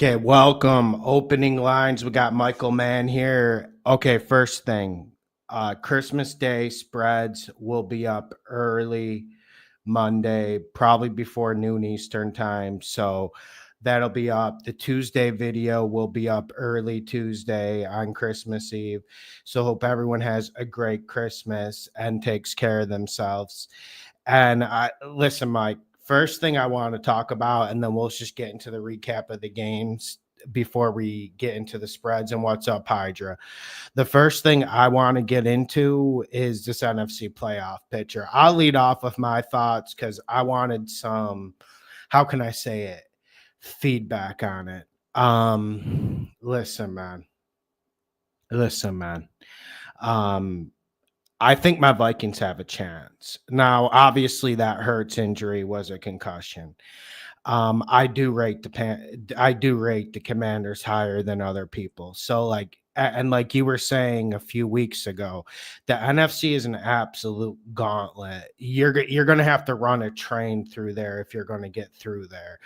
Okay, welcome. Opening lines. We got Michael Mann here. Okay, first thing. Christmas Day spreads will be up early Monday, probably before noon Eastern time. So that'll be up. The Tuesday video will be up early Tuesday on Christmas Eve. So hope everyone has a great Christmas and takes care of themselves. And I listen, Mike. First thing I want to talk about, and then we'll just get into the recap of the games before we get into the spreads and what's up, Hydra. The first thing I want to get into is this NFC playoff picture. I'll lead off with my thoughts because I wanted some, how can I say it, feedback on it. Listen, man. Listen, man. Um, I think my Vikings have a chance. Now, obviously, that Hurts injury was a concussion. I do rate the Commanders higher than other people. So, and like you were saying a few weeks ago, the NFC is an absolute gauntlet. You're going to have to run a train through there if you're going to get through there.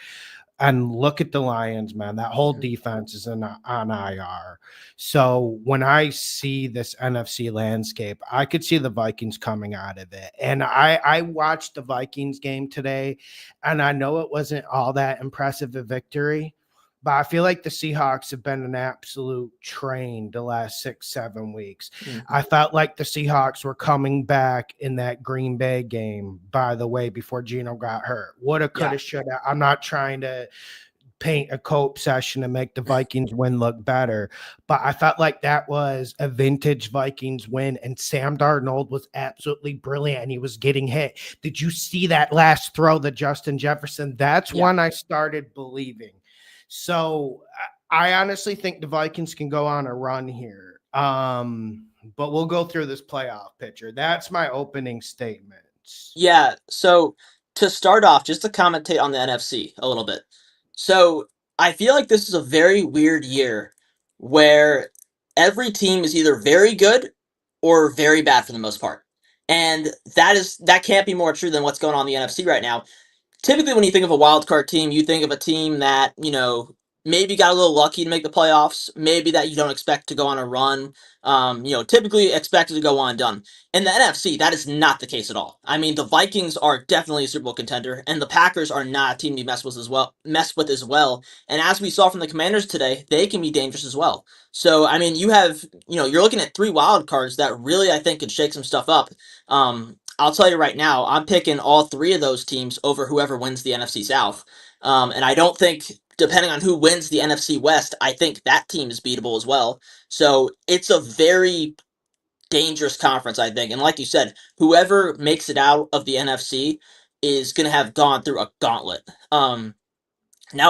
And look at the Lions, man. That whole defense is on IR. So when I see this NFC landscape, I could see the Vikings coming out of it. And I watched the Vikings game today, and I know it wasn't all that impressive a victory, but I feel like the Seahawks have been an absolute train the last 6-7 weeks. I felt like the Seahawks were coming back in that Green Bay game, by the way, before Geno got hurt. Woulda, coulda, shoulda. I'm not trying to paint a cope session and make the Vikings win look better, but I felt like that was a vintage Vikings win, and Sam Darnold was absolutely brilliant, and he was getting hit. Did you see that last throw to Justin Jefferson? That's when I started believing. So I honestly think the Vikings can go on a run here. But we'll go through this playoff picture. That's my opening statements. Yeah, so to start off, just to commentate on the NFC a little bit. So I feel like this is a very weird year where every team is either very good or very bad for the most part. And that can't be more true than what's going on in the NFC right now. Typically when you think of a wild card team, you think of a team that, maybe got a little lucky to make the playoffs, maybe that you don't expect to go on a run, typically expected to go on and done. In the NFC, that is not the case at all. I mean, the Vikings are definitely a Super Bowl contender, and the Packers are not a team to mess with as well. And as we saw from the Commanders today, they can be dangerous as well. So, I mean, you're looking at three wild cards that really, I think, could shake some stuff up. I'll tell you right now, I'm picking all three of those teams over whoever wins the NFC South. And I don't think, depending on who wins the NFC West, I think that team is beatable as well. So it's a very dangerous conference, I think. And like you said, whoever makes it out of the NFC is going to have gone through a gauntlet. Now,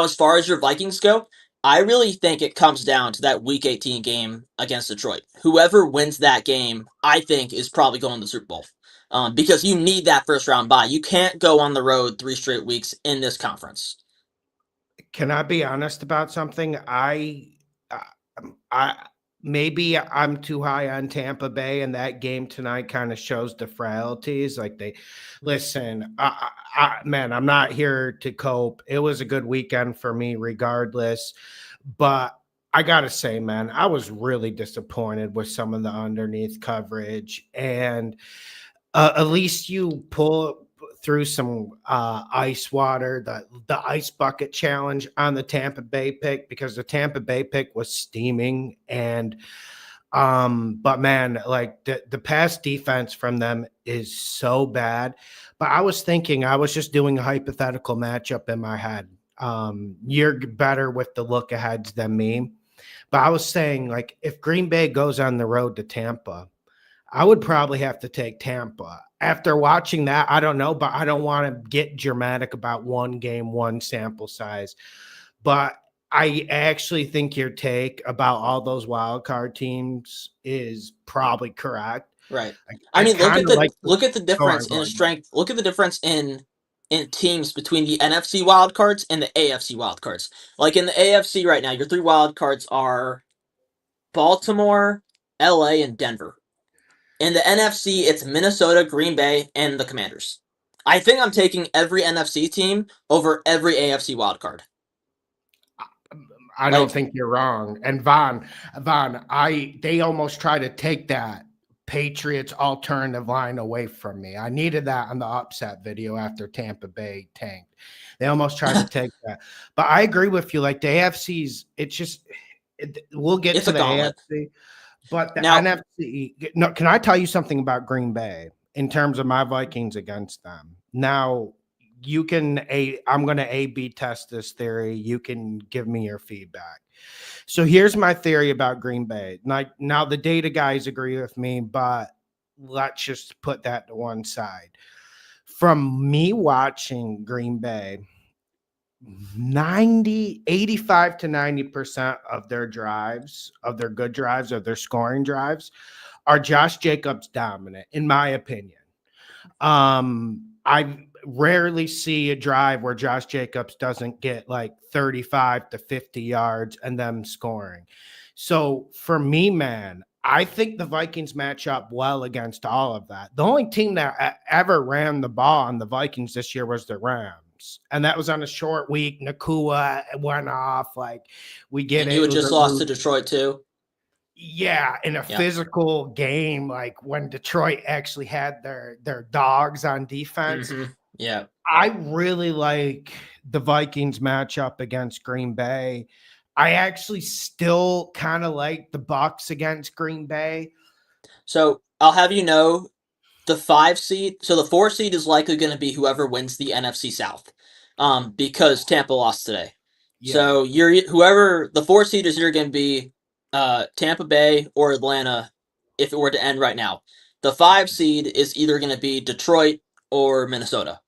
as far as your Vikings go, I really think it comes down to that Week 18 game against Detroit. Whoever wins that game, I think, is probably going to the Super Bowl. Because you need that first round bye. You can't go on the road 3 straight weeks in this conference. Can I be honest about something? I maybe I'm too high on Tampa Bay, and that game tonight kind of shows the frailties. Like they listen, man, I'm not here to cope. It was a good weekend for me, regardless. But I gotta say, man, I was really disappointed with some of the underneath coverage, and at least you pull through some ice water, the ice bucket challenge on the Tampa Bay pick, because the Tampa Bay pick was steaming. And but man, like the pass defense from them is so bad. But I was thinking, I was just doing a hypothetical matchup in my head. You're better with the look aheads than me. But I was saying, like, if Green Bay goes on the road to Tampa, I would probably have to take Tampa. After watching that, I don't know, but I don't want to get dramatic about one game, one sample size. But I actually think your take about all those wild card teams is probably correct. Right. I I mean, kind of like look at the go on, difference go in on. strength. Look at the difference in teams between the NFC wildcards and the AFC wildcards. Like in the AFC right now, your three wildcards are Baltimore, LA, and Denver. In the NFC, it's Minnesota, Green Bay, and the Commanders. I think I'm taking every NFC team over every AFC wildcard. I don't think you're wrong. And Von, they almost try to take that Patriots alternative line away from me. I needed that on the upset video after Tampa Bay tanked. They almost tried to take that. But I agree with you. Like the AFC's, we'll get It's to a the gauntlet. AFC, but the Now, NFC. No, can I tell you something about Green Bay in terms of my Vikings against them? Now, I'm going to A/B test this theory. You can give me your feedback. So here's my theory about Green Bay. Now the data guys agree with me, but let's just put that to one side. From me watching Green Bay, 85 to 90% of their drives, of their good drives, of their scoring drives, are Josh Jacobs dominant, in my opinion. I rarely see a drive where Josh Jacobs doesn't get like 35 to 50 yards and them scoring. So for me, man, I think the Vikings match up well against all of that. The only team that ever ran the ball on the Vikings this year was the Rams. And that was on a short week. Nakua went off. Like, we get and it. you It had was just a lost to Detroit too. yeah, in a physical game, like when Detroit actually had their dogs on defense. Mm-hmm. Yeah. I really like the Vikings matchup against Green Bay. I actually still kind of like the Bucs against Green Bay. So I'll have you know, the 5 seed. So the 4 seed is likely going to be whoever wins the NFC South, because Tampa lost today. Yeah. So whoever the 4 seed is either going to be Tampa Bay or Atlanta if it were to end right now. The 5 seed is either going to be Detroit or Minnesota.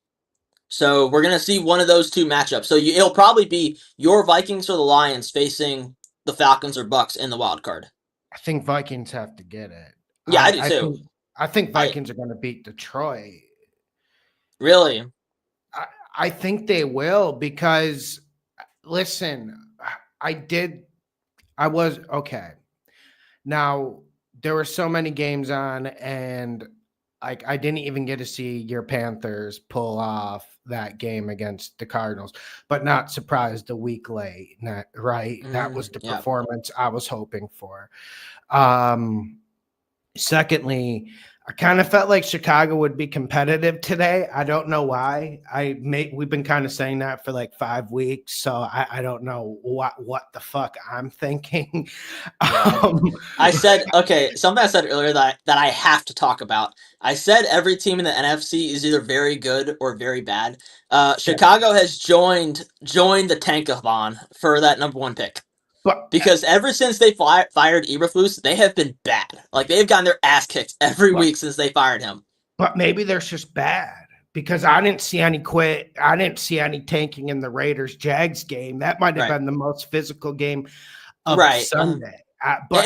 So we're going to see one of those two matchups. So it'll probably be your Vikings or the Lions facing the Falcons or Bucks in the wild card. I think Vikings have to get it. Yeah, I do too. I think Vikings are going to beat Detroit. Really? I think they will because, listen, I was okay. Now, there were so many games on, and like I didn't even get to see your Panthers pull off that game against the Cardinals, but not surprised a week late. Right? That was the performance I was hoping for. Secondly, I kind of felt like Chicago would be competitive today. I don't know why. We've been kind of saying that for like 5 weeks, so I don't know what the fuck I'm thinking. I said, okay, something I said earlier that I have to talk about. I said every team in the NFC is either very good or very bad. Chicago has joined the tankathon for that number 1 pick. Because ever since they fired Eberflus, they have been bad. Like, they've gotten their ass kicked every week since they fired him. But maybe they're just bad because I didn't see any quit. I didn't see any tanking in the Raiders-Jags game. That might have been the most physical game of Sunday. But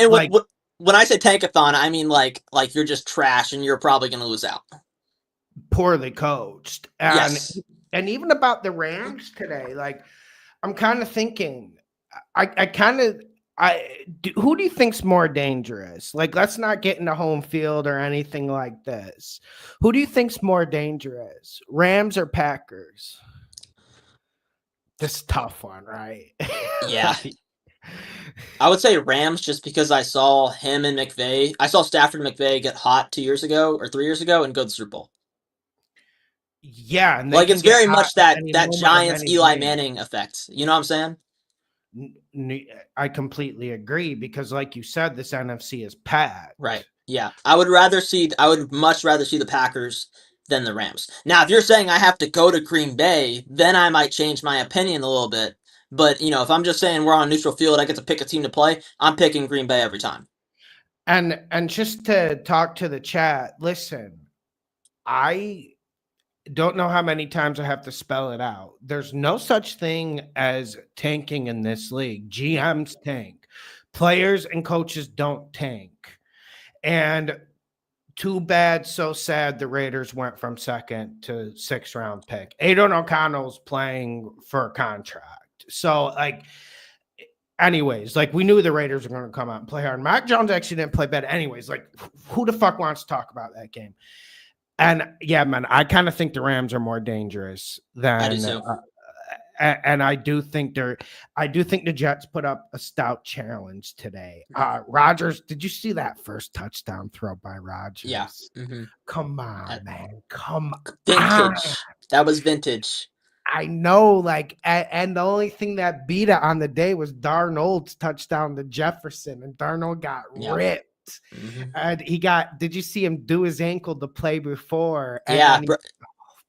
when I say tankathon, I mean like you're just trash and you're probably going to lose out. Poorly coached. And even about the Rams today, like, I'm kind of thinking – who do you think's more dangerous? Like, let's not get into home field or anything like this. Who do you think's more dangerous, Rams or Packers? This is a tough one, right? Yeah. I would say Rams just because I saw him and McVay. I saw Stafford and McVay get hot 2 years ago or 3 years ago and go to the Super Bowl. Yeah. And like, it's very much that Giants Eli Manning effect. You know what I'm saying? I completely agree because, like you said, this NFC is packed. Right. Yeah. I would much rather see the Packers than the Rams. Now, if you're saying I have to go to Green Bay, then I might change my opinion a little bit. But, if I'm just saying we're on neutral field, I get to pick a team to play, I'm picking Green Bay every time. And just to talk to the chat, listen, I don't know how many times I have to spell it out. There's no such thing as tanking in this league. GMs tank. Players and coaches don't tank. And too bad, so sad the Raiders went from 2nd to 6th round pick. Aidan O'Connell's playing for a contract. So, like, anyways, like, we knew the Raiders were going to come out and play hard. Mac Jones actually didn't play bad. Anyways, like, who the fuck wants to talk about that game? And yeah, man, I kind of think the Rams are more dangerous than and I do think the Jets put up a stout challenge today. Rodgers, did you see that first touchdown throw by Rodgers? Yeah. Mm-hmm. Come on, man. Come on. Vintage. That was vintage. I know, like, and the only thing that beat it on the day was Darnold's touchdown to Jefferson, and Darnold got ripped. Mm-hmm. And did you see him do his ankle the play before? And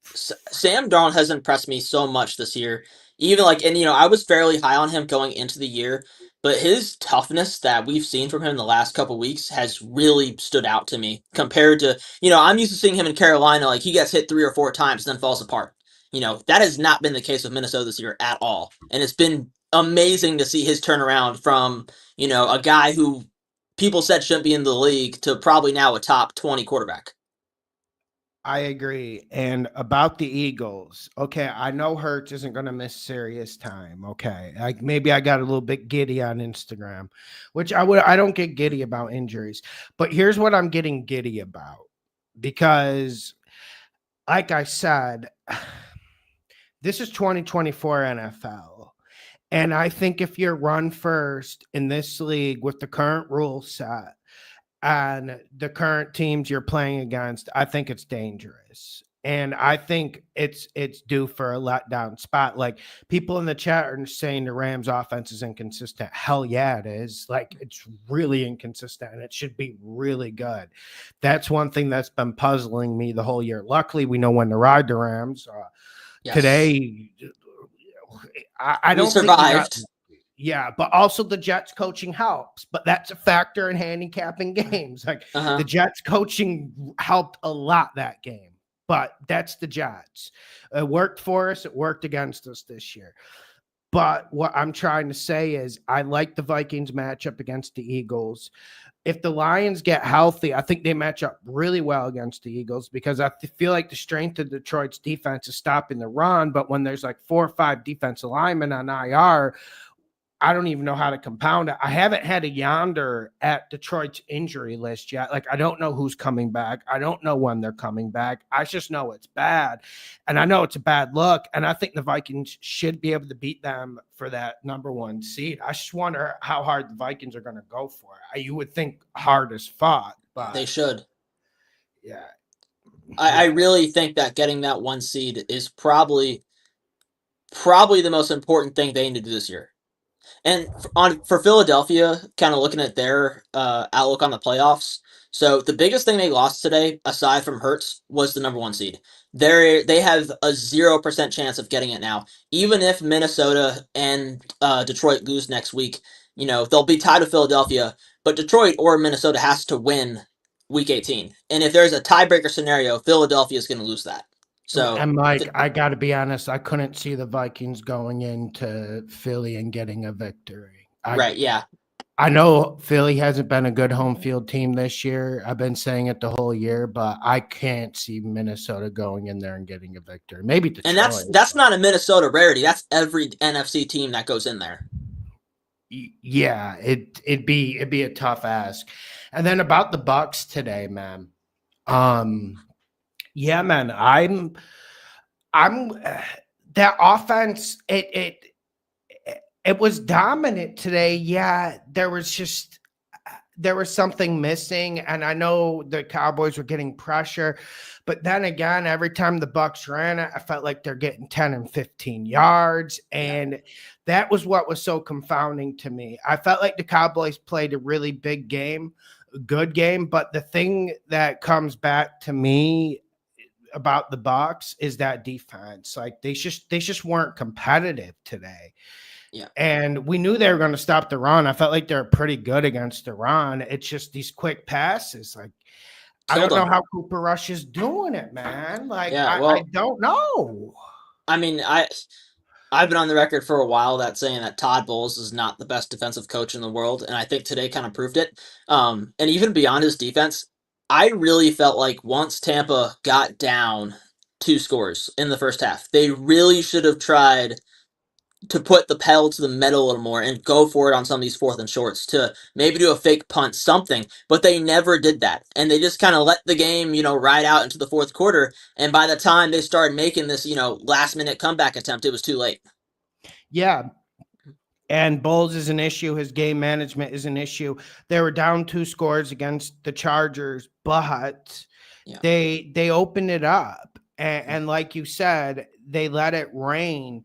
Sam Darnold has impressed me so much this year. Even I was fairly high on him going into the year, but his toughness that we've seen from him in the last couple weeks has really stood out to me compared to, I'm used to seeing him in Carolina, like he gets hit 3 or 4 times and then falls apart. That has not been the case with Minnesota this year at all. And it's been amazing to see his turnaround from, a guy who people said shouldn't be in the league to probably now a top 20 quarterback. I agree. And about the Eagles, okay, I know Hurts isn't going to miss serious time. Okay, like maybe I got a little bit giddy on Instagram, which I don't get giddy about injuries, but here's what I'm getting giddy about, because, like I said, this is 2024 NFL, and I think if you're run first in this league with the current rule set and the current teams you're playing against, I think it's dangerous. And I think it's due for a letdown spot. Like, people in the chat are saying the Rams offense is inconsistent. Hell yeah, it is. Like, it's really inconsistent and it should be really good. That's one thing that's been puzzling me the whole year. Luckily, we know when to ride the Rams. Yes. Today, I don't survived. Yeah, but also the Jets coaching helps, but that's a factor in handicapping games. Like, the Jets coaching helped a lot that game, but that's the Jets. It worked for us. It worked against us this year. But what I'm trying to say is I like the Vikings matchup against the Eagles. If the Lions get healthy, I think they match up really well against the Eagles, because I feel like the strength of Detroit's defense is stopping the run. But when there's like 4 or 5 defensive linemen on IR, I don't even know how to compound it. I haven't had a yonder at Detroit's injury list yet. Like, I don't know who's coming back. I don't know when they're coming back. I just know it's bad. And I know it's a bad look. And I think the Vikings should be able to beat them for that #1 seed. I just wonder how hard the Vikings are going to go for it. You would think hard as fought, but they should. Yeah. I really think that getting that 1 seed is probably the most important thing they need to do this year. And for Philadelphia, kind of looking at their outlook on the playoffs, so the biggest thing they lost today, aside from Hurts, was the #1 seed. They have a 0% chance of getting it now. Even if Minnesota and Detroit lose next week, they'll be tied with Philadelphia, but Detroit or Minnesota has to win Week 18. And if there's a tiebreaker scenario, Philadelphia is going to lose that. So, and Mike, I got to be honest, I couldn't see the Vikings going into Philly and getting a victory. Right, yeah. I know Philly hasn't been a good home field team this year. I've been saying it the whole year, but I can't see Minnesota going in there and getting a victory. Maybe Detroit. And that's not a Minnesota rarity. That's every NFC team that goes in there. Yeah, it'd be a tough ask. And then about the Bucs today, man. Yeah, man, I'm that offense. It was dominant today. Yeah, there was something missing, and I know the Cowboys were getting pressure, but then again, every time the Bucs ran it, I felt like they're getting 10 and 15 yards, and that was what was so confounding to me. I felt like the Cowboys played a really big game, good game, but the thing that comes back to me about the Bucs is that defense. Like, they just weren't competitive today. Yeah. And we knew they were going to stop the run. I felt like they're pretty good against the run. It's just these quick passes. Like, I don't know how Cooper Rush is doing it, man. Like, I don't know. I mean, I've been on the record for a while saying that Todd Bowles is not the best defensive coach in the world, and I think today kind of proved it. And even beyond his defense, I really felt like once Tampa got down 2 scores in the first half, they really should have tried to put the pedal to the metal a little more and go for it on some of these 4th and shorts, to maybe do a fake punt, something. But they never did that. And they just kind of let the game, ride out into the 4th quarter. And by the time they started making this, last minute comeback attempt, it was too late. Yeah. And Bowles is an issue. His game management is an issue. They were down 2 scores against the Chargers, but Yeah. they opened it up. And like you said, they let it rain.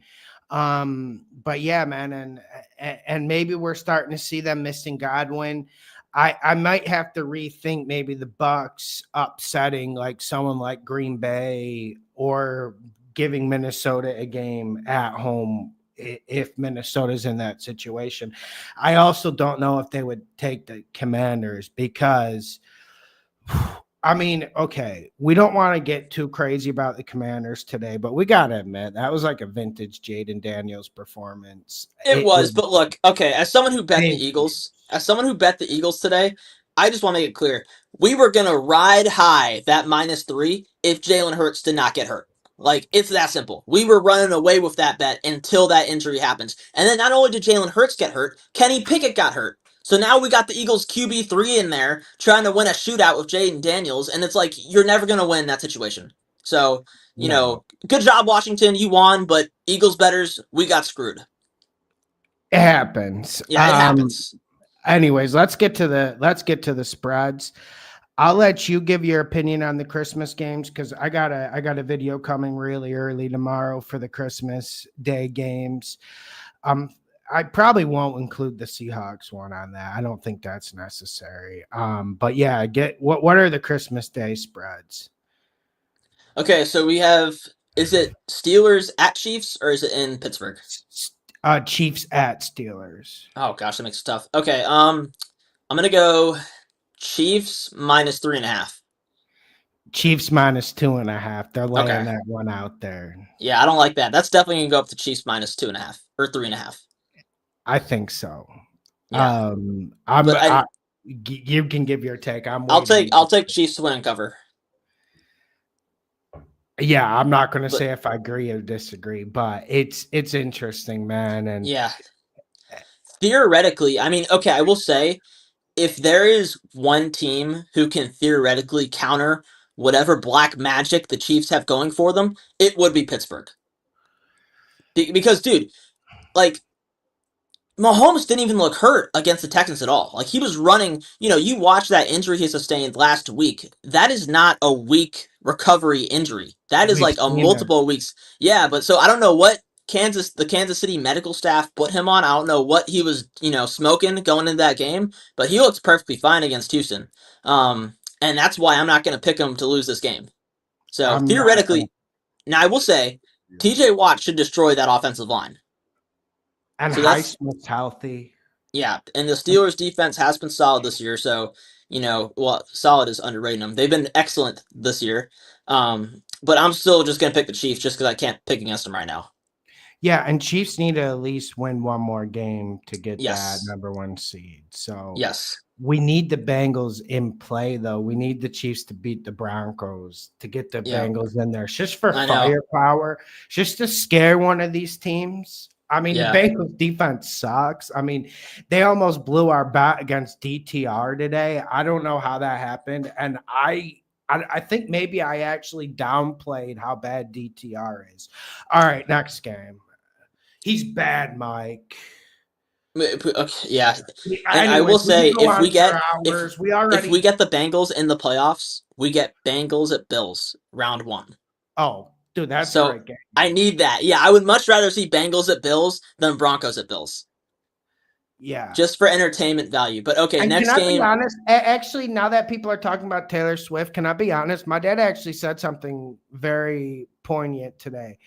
But yeah, man, and maybe we're starting to see them missing Godwin. I might have to rethink maybe the Bucks upsetting like someone like Green Bay or giving Minnesota a game at home if Minnesota's in that situation. I also don't know if they would take the Commanders because I mean, okay, we don't want to get too crazy about the Commanders today, but we got to admit that was like a vintage Jaden Daniels performance. It was, was but look, okay, as someone who bet the vintage. Eagles today, I just want to make it clear. We were going to ride high that -3 if Jalen Hurts did not get hurt. Like, it's that simple. We were running away with that bet until that injury happens. And then not only did Jalen Hurts get hurt, Kenny Pickett got hurt. So now we got the Eagles QB3 in there trying to win a shootout with Jaden Daniels, and it's like, you're never going to win that situation. So, No, good job, Washington. You won, but Eagles betters, we got screwed. it happens. Yeah, it happens. Anyways, let's get to the spreads. I'll let you give your opinion on the Christmas games because I got a video coming really early tomorrow for the Christmas Day games. I probably won't include the Seahawks one on that. I don't think that's necessary. But yeah, what are the Christmas Day spreads? Okay, so we have, is it Steelers at Chiefs or is it in Pittsburgh? Chiefs at Steelers. Oh gosh, that makes it tough. Okay, I'm gonna go Chiefs -3.5. Chiefs -2.5. They're laying Okay. that one out there. Yeah, I don't like that. That's definitely gonna go up to Chiefs -2.5 or 3.5. I think so. Yeah. You can give your take. I'll take Chiefs to win and cover. Yeah, I'm not going to say if I agree or disagree, but it's interesting, man. And yeah, theoretically, I mean, okay, I will say if there is one team who can theoretically counter whatever black magic the Chiefs have going for them, it would be Pittsburgh. Because, dude, like, Mahomes didn't even look hurt against the Texans at all. Like, he was running, you watch that injury he sustained last week. That is not a week recovery injury. That is like a multiple weeks. Yeah, but so I don't know what the Kansas City medical staff put him on. I don't know what he was, smoking going into that game, but he looks perfectly fine against Houston. And that's why I'm not going to pick him to lose this game. So theoretically, now I will say, TJ Watt should destroy that offensive line. And so Highsmith's healthy. Yeah, and the Steelers' defense has been solid this year. So, solid is underrating them. They've been excellent this year. But I'm still just going to pick the Chiefs just because I can't pick against them right now. Yeah, and Chiefs need to at least win one more game to get Yes. that number 1 seed. So yes, we need the Bengals in play, though. We need the Chiefs to beat the Broncos to get the Bengals in there. It's just for firepower, just to scare one of these teams. I mean, the Bengals defense sucks. I mean, they almost blew our bat against DTR today. I don't know how that happened. And I think maybe I actually downplayed how bad DTR is. All right, next game. He's bad, Mike. Okay, yeah. Anyways, I will say if we get the Bengals in the playoffs, we get Bengals at Bills round 1. Oh, dude, that's a great game. I need that. Yeah, I would much rather see Bengals at Bills than Broncos at Bills. Yeah. Just for entertainment value. But okay, and next can game. Be honest? Actually, now that people are talking about Taylor Swift, can I be honest? My dad actually said something very poignant today.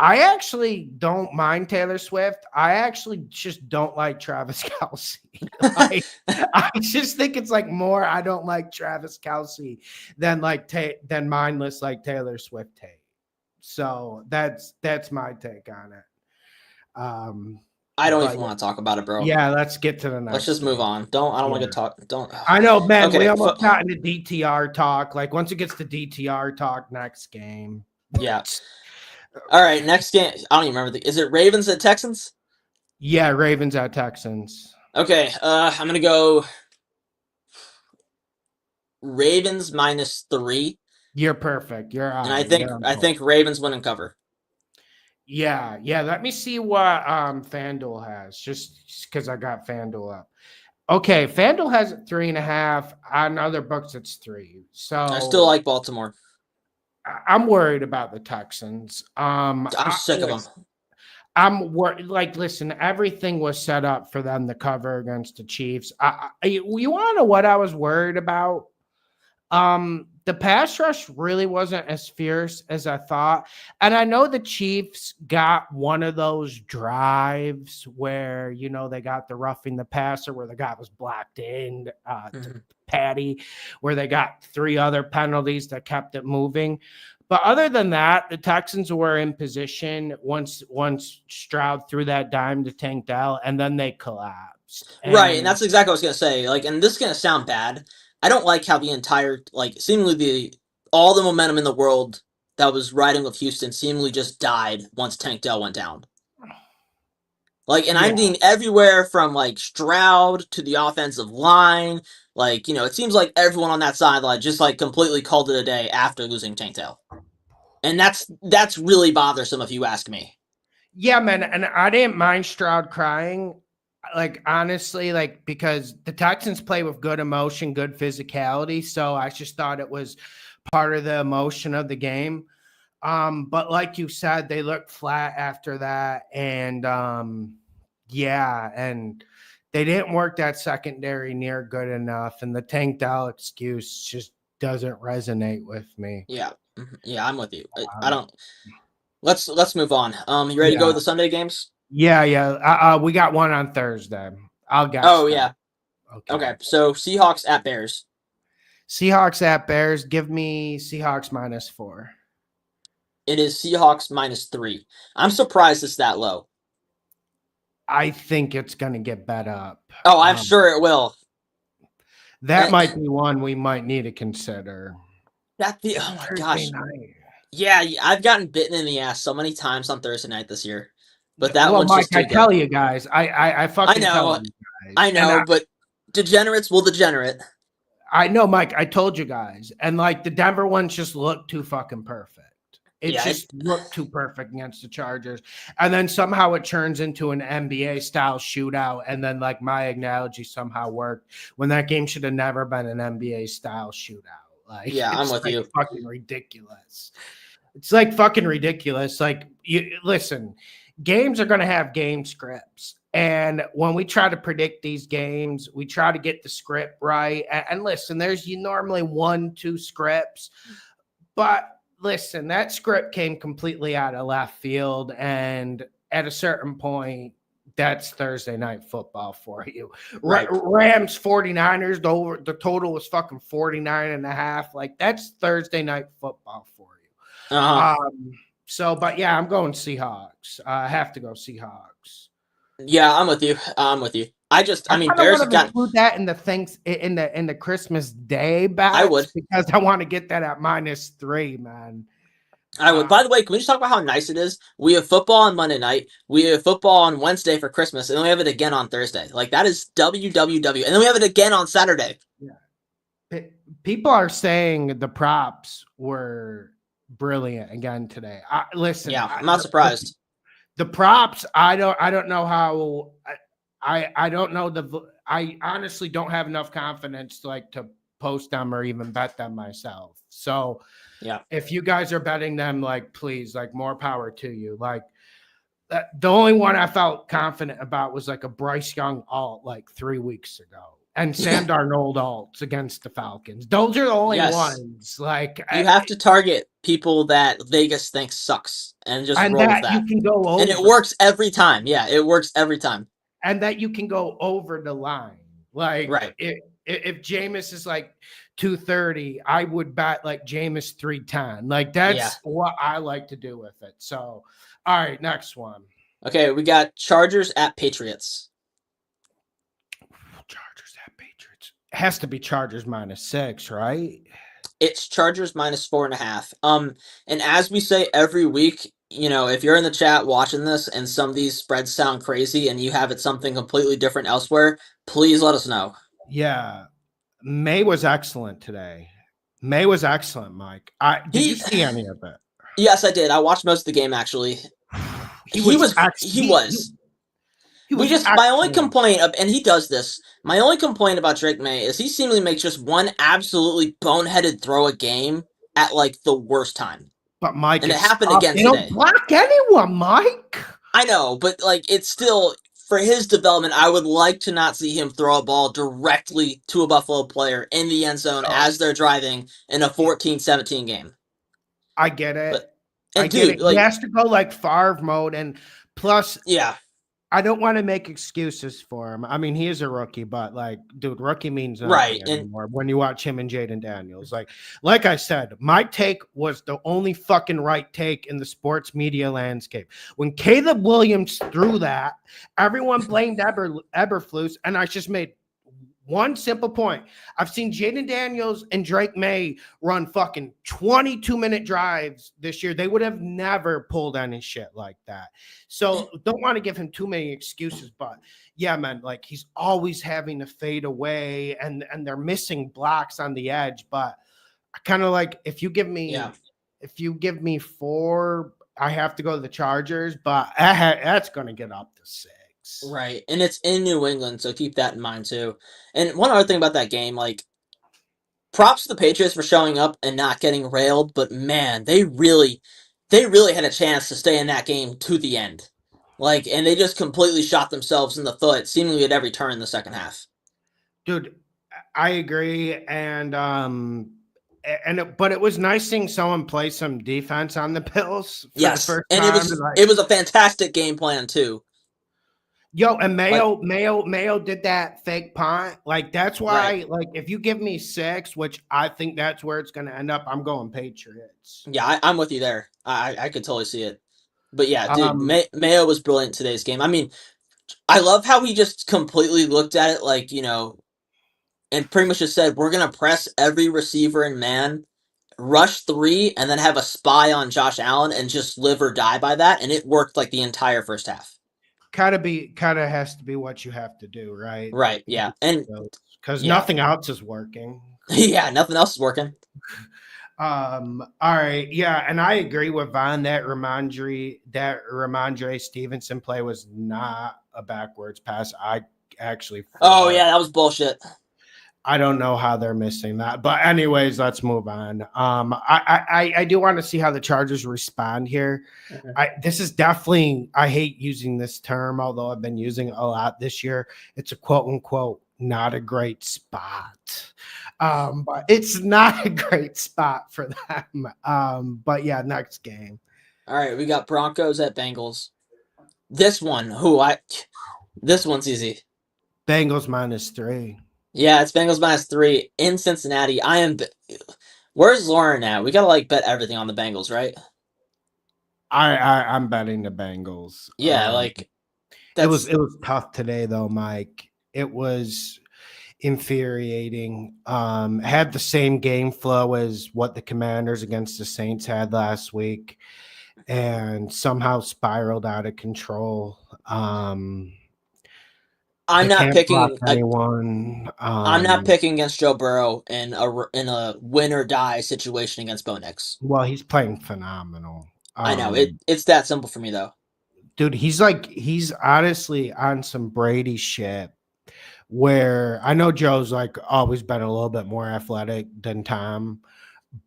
I actually don't mind Taylor Swift. I actually just don't like Travis Kelce. I just think it's like more I don't like Travis Kelce than mindless like Taylor Swift take. So that's my take on it. I don't even want to talk about it, bro. Yeah, let's get to the next. Let's just move on. I don't want to talk. Don't. I know, man. Okay, we almost got into DTR talk. Like once it gets to DTR talk, next game. Yeah. All right, next game. I don't even remember. Is it Ravens at Texans? Yeah, Ravens at Texans. Okay, I'm going to go Ravens -3. You're perfect. You're on. And I think Ravens win and cover. Yeah. Let me see what FanDuel has, just because I got FanDuel up. Okay, FanDuel has it 3.5. On other books, it's 3. I still So like Baltimore. I'm worried about the Texans. I'm sick of them. I'm worried. Like, listen, everything was set up for them to cover against the Chiefs. You want to know what I was worried about? The pass rush really wasn't as fierce as I thought. And I know the Chiefs got one of those drives where, they got the roughing the passer where the guy was blocked in to Patty, where they got 3 other penalties that kept it moving. But other than that, the Texans were in position once Stroud threw that dime to Tank Dell, and then they collapsed. Right, and that's exactly what I was gonna say. Like, and this is gonna sound bad. I don't like how the entire, like, seemingly all the momentum in the world that was riding with Houston seemingly just died once Tank Dell went down. Like, and I'm being everywhere from like Stroud to the offensive line. Like, it seems like everyone on that sideline just like completely called it a day after losing Tank Dell, and that's really bothersome if you ask me. Yeah, man, and I didn't mind Stroud crying. Like, honestly, like, because the Texans play with good emotion, good physicality. So I just thought it was part of the emotion of the game. But like you said, they looked flat after that. And and they didn't work that secondary near good enough. And the Tank Dell excuse just doesn't resonate with me. Yeah. Yeah, I'm with you. I don't. Let's move on. You ready to go with the Sunday games? Yeah. We got one on Thursday. I'll guess. Oh, yeah. Okay. So Seahawks at Bears. Seahawks at Bears. Give me Seahawks -4. It is Seahawks -3. I'm surprised it's that low. I think it's going to get bet up. Oh, I'm sure it will. That might be one we might need to consider. Oh my gosh. Night. Yeah, I've gotten bitten in the ass so many times on Thursday night this year. But that one's Mike, just too I tell you guys. I fucking tell you guys. I know, but degenerates will degenerate. I know, Mike. I told you guys. And like the Denver ones just look too fucking perfect. It just looked too perfect against the Chargers. And then somehow it turns into an NBA style shootout. And then like my analogy somehow worked when that game should have never been an NBA style shootout. Like, yeah, I'm with you. Fucking ridiculous. It's like fucking ridiculous. Like, listen, games are going to have game scripts. And when we try to predict these games, we try to get the script right. And listen, there's normally 1-2 scripts. But listen, that script came completely out of left field. And at a certain point, that's Thursday night football for you. Right. Rams 49ers, the total was fucking 49.5. Like, that's Thursday night football for you. But yeah, I'm going Seahawks. I have to go Seahawks. Yeah, I'm with you. Bears have got include that in the things in the Christmas Day bets. I would, because I want to get that at -3, man. I would. By the way, can we just talk about how nice it is? We have football on Monday night. We have football on Wednesday for Christmas, and then we have it again on Thursday. Like, that is WWW. And then we have it again on Saturday. Yeah. People are saying the props were brilliant again today. Listen. Yeah, I'm not surprised. The props, I don't know how. I don't know I honestly don't have enough confidence to post them or even bet them myself. So yeah, if you guys are betting them, please, more power to you. The only one I felt confident about was a Bryce Young alt 3 weeks ago, and Sam Darnold alts against the Falcons. Those are the only ones. You have to target people that Vegas thinks sucks and just roll with that. You can go over, and it works every time. Yeah, it works every time. And that you can go over the line. If Jameis is 230, I would bet Jameis 310. That's what I like to do with it. So, all right, next one. Okay, we got Chargers at Patriots. Chargers at Patriots. It has to be Chargers -6, right? It's Chargers -4.5. And as we say every week, if you're in the chat watching this and some of these spreads sound crazy and you have it something completely different elsewhere, please let us know. Yeah. May was excellent today. May was excellent, Mike. Did you see any of it? Yes, I did. I watched most of the game, actually. He was He was. he was My only excellent. complaint of, and he does this. My only complaint about Drake May is he seemingly makes just one absolutely boneheaded throw a game at like the worst time, But Mike, and it it's happened tough. again They don't today. block anyone, Mike. I know, but like it's still for his development. I would like to not see him throw a ball directly to a Buffalo player in the end zone So as they're driving in a 14-17 game. I get it. But I and get dude, it. He like has to go like Favre mode, and plus, yeah, I don't want to make excuses for him. I mean, he is a rookie, but like, dude, rookie means right, nothing and anymore when you watch him and Jaden Daniels. Like I said, my take was the only fucking right take in the sports media landscape. When Caleb Williams threw that, everyone blamed Eberflus, and I just made one simple point. I've seen Jaden Daniels and Drake May run fucking 22-minute drives this year. They would have never pulled any shit like that. So don't want to give him too many excuses, but yeah, man, like he's always having to fade away and they're missing blocks on the edge. But I kind of like if you give me 4, I have to go to the Chargers, but that's gonna get up to 6. right, and it's in New England, so keep that in mind too. And one other thing about that game, like props to the Patriots for showing up and not getting railed, but man, they really had a chance to stay in that game to the end. Like, and they just completely shot themselves in the foot, seemingly at every turn in the second half. Dude, I agree, but it was nice seeing someone play some defense on the Bills for the Yes, first and time. it was a fantastic game plan too. And Mayo did that fake punt. Like that's why, Right. like if you give me 6, which I think that's where it's going to end up, I'm going Patriots. Yeah, I'm with you there. I could totally see it. But yeah, dude, Um, Mayo was brilliant today's game. I mean, I love how he just completely looked at it like, and pretty much just said, we're going to press every receiver and man, rush 3, and then have a spy on Josh Allen and just live or die by that. And it worked like the entire first half. kind of has to be what you have to do, right? Right. Yeah. And Because yeah. nothing else is working. Yeah. Nothing else is working. All right, yeah, and I agree with Von that Ramondre Stevenson play was not a backwards pass. I actually Oh yeah, that was bullshit. I don't know how they're missing that, but anyways, let's move on. I do want to see how the Chargers respond here. This is definitely, I hate using this term, although I've been using it a lot this year. It's a quote unquote not a great spot. But it's not a great spot for them. But yeah, next game. All right, we got Broncos at Bengals. This one's easy. Bengals -3. Yeah, it's Bengals -3 in Cincinnati. Where's Lauren at? We gotta bet everything on the Bengals, right? I'm betting the Bengals. Yeah, it was tough today though, Mike. It was infuriating. Had the same game flow as what the Commanders against the Saints had last week, and somehow spiraled out of control. I'm not picking anyone. I'm not picking against Joe Burrow in a win or die situation against Bo Nix. Well, he's playing phenomenal. I know it's that simple for me though. Dude, he's honestly on some Brady shit. Where I know Joe's always been a little bit more athletic than Tom,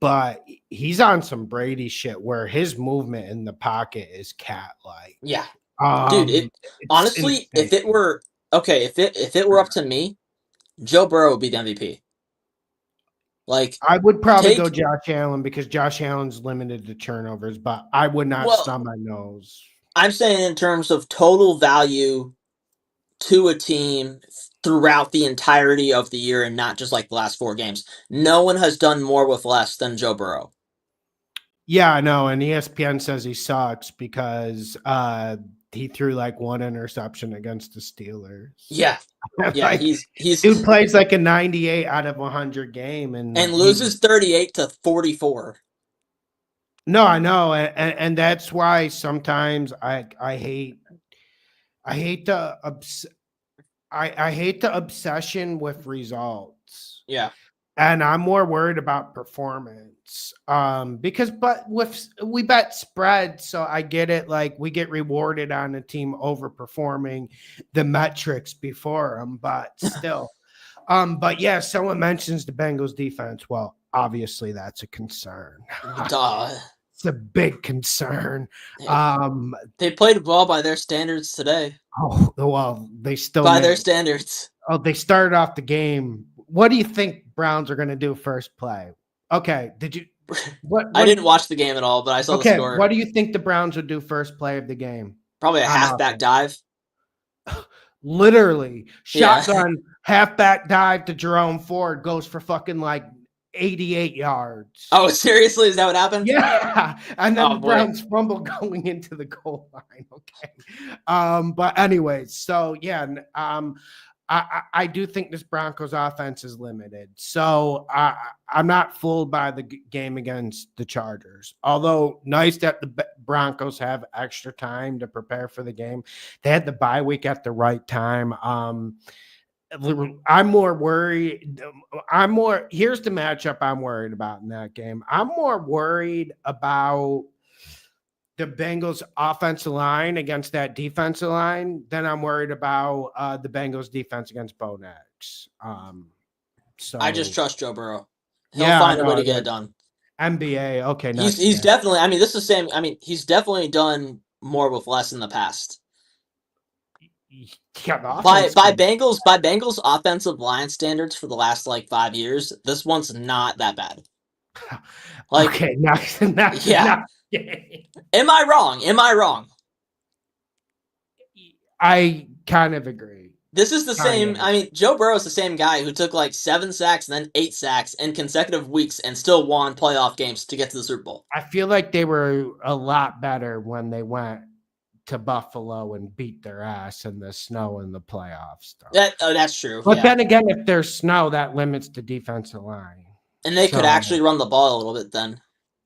but he's on some Brady shit where his movement in the pocket is cat-like. Yeah, dude. Honestly, insane. If it were up to me, Joe Burrow would be the MVP. I would probably go Josh Allen because Josh Allen's limited to turnovers, but I would not stub my nose. I'm saying in terms of total value to a team throughout the entirety of the year and not just the last 4 games. No one has done more with less than Joe Burrow. Yeah, I know, and ESPN says he sucks because he threw 1 interception against the Steelers. Yeah. Yeah, he's dude plays a 98 out of 100 game and loses 38-44. No, I know, and that's why sometimes I hate the obsession with results. Yeah. And I'm more worried about performance. Because we bet spread, so I get it. Like we get rewarded on a team overperforming the metrics before them, but still. But yeah, someone mentions the Bengals defense. Well, obviously that's a concern. Duh. It's a big concern. They played well by their standards today. Oh well, they still By their standards. Oh, they started off the game. What do you think Browns are going to do first play? Okay, did you? What I didn't watch the game at all, but I saw the Okay, score. what do you think the Browns would do first play of the game? Probably a halfback dive. Literally, Yeah. shotgun halfback dive to Jerome Ford goes for fucking like 88 yards. Oh, seriously? Is that what happened? Yeah, and then Oh, the boy. Browns fumble going into the goal line. Okay, but anyways, so yeah, I do think this Broncos offense is limited. So I'm not fooled by the game against the Chargers. Although nice that the Broncos have extra time to prepare for the game. They had the bye week at the right time. I'm more worried. Here's the matchup I'm worried about in that game. I'm more worried about the Bengals offensive line against that defensive line, then I'm worried about the Bengals defense against Bo Nix. So I just trust Joe Burrow. He'll find a way to get it done. NBA, okay. He's definitely. I mean, this is the same. I mean, he's definitely done more with less in the past. Yeah, by Bengals offensive line standards for the last like 5 years, this one's not that bad. Like, okay, yeah. Am I wrong? I kind of agree. This is the same. I mean, Joe Burrow is the same guy who took like 7 sacks and then 8 sacks in consecutive weeks and still won playoff games to get to the Super Bowl. I feel like they were a lot better when they went to Buffalo and beat their ass in the snow in the playoffs. That's true. But then again, if there's snow, that limits the defensive line. And they could actually run the ball a little bit then.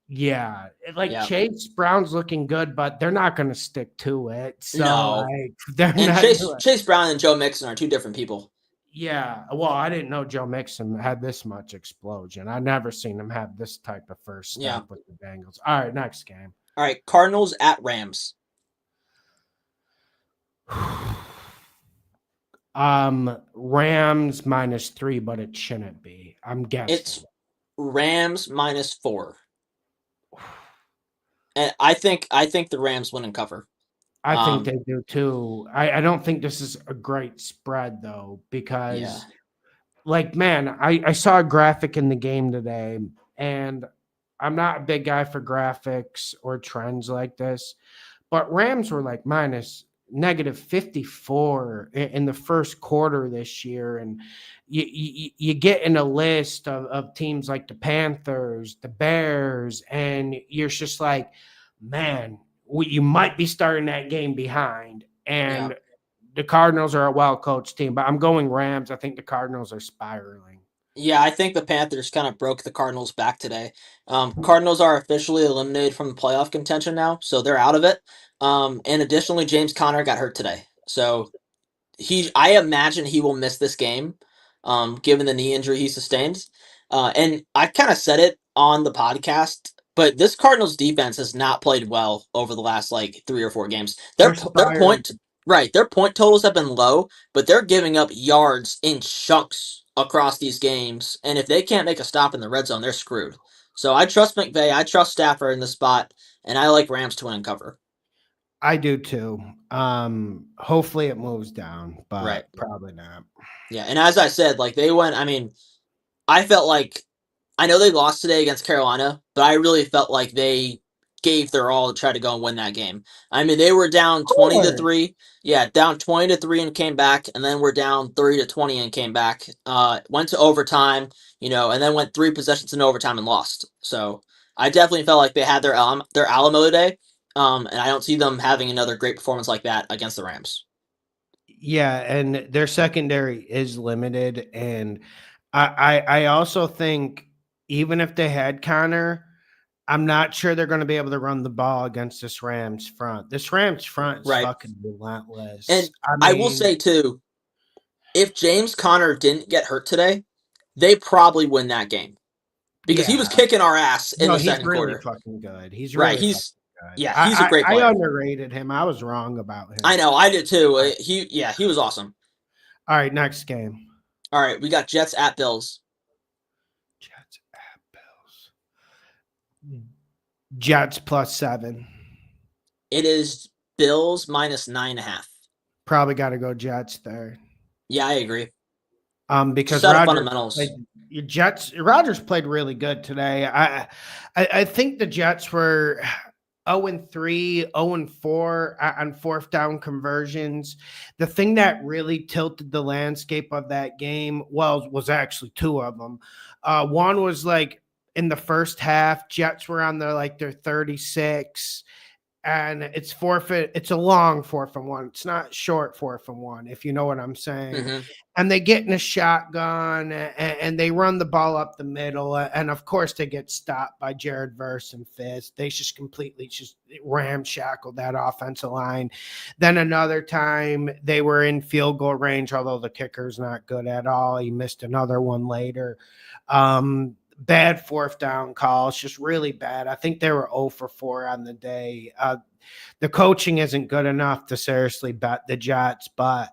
Yeah, Chase Brown's looking good, but they're not going to stick to it. So Chase Brown and Joe Mixon are two different people. Yeah, well, I didn't know Joe Mixon had this much explosion. I never seen him have this type of first step with the Bengals. All right, next game. All right, Cardinals at Rams. Rams -3, but it shouldn't be. I'm guessing it's Rams -4. And I think the Rams win and cover. I think they do too. I don't think this is a great spread though, because I saw a graphic in the game today, and I'm not a big guy for graphics or trends like this, but Rams were like -54 in the first quarter this year, and you get in a list of teams like the Panthers, the Bears, and you're just like, man, you might be starting that game behind. And the Cardinals are a well-coached team, but I'm going Rams. I think the Cardinals are spiraling. Yeah, I think the Panthers kind of broke the Cardinals back today. Cardinals are officially eliminated from the playoff contention now, so they're out of it. And additionally, James Conner got hurt today. So I imagine he will miss this game, given the knee injury he sustained. And I kind of said it on the podcast, but this Cardinals defense has not played well over the last like 3 or 4 games. Their point totals have been low, but they're giving up yards in chunks across these games. And if they can't make a stop in the red zone, they're screwed. So I trust McVay, I trust Stafford in this spot, and I like Rams to win and cover. I do too. Hopefully it moves down, but probably not. Yeah, and as I said, like they went. I mean, I felt like I know they lost today against Carolina, but I really felt like they gave their all to try to go and win that game. I mean, they were down 20-3. Yeah, down 20-3 and came back, and then we're down 30-20 and came back. Went to overtime, and then went 3 possessions in overtime and lost. So I definitely felt like they had their Alamo today. And I don't see them having another great performance like that against the Rams. Yeah, and their secondary is limited, and I also think even if they had Connor, I'm not sure they're going to be able to run the ball against this Rams front. This Rams front is fucking relentless. And I will say too, if James Conner didn't get hurt today, they probably win that game because he was kicking our ass in the second quarter. He's really fucking good. He's Right. really He's fucking good. yeah. He's a great player. I underrated him. I was wrong about him. I know. I did too. He was awesome. All right, next game. All right, we got Jets at Bills. Jets at Bills. Jets +7. It is Bills -9.5. Probably got to go Jets there. Yeah, I agree. Because fundamentals. Rodgers played really good today. I think the Jets were 0-3, 0-4 on fourth down conversions. The thing that really tilted the landscape of that game, was actually two of them. One was like in the first half, Jets were on their 36. And it's forfeit. It's a long 4th and 1. It's not short 4th and 1, if you know what I'm saying. Mm-hmm. And they get in a shotgun and they run the ball up the middle. And of course, they get stopped by Jared Verse and Fitz. They just completely ramshackled that offensive line. Then another time they were in field goal range, although the kicker's not good at all. He missed another one later. Bad 4th down calls, just really bad. I think they were 0 for 4 on the day. The coaching isn't good enough to seriously bet the Jets, but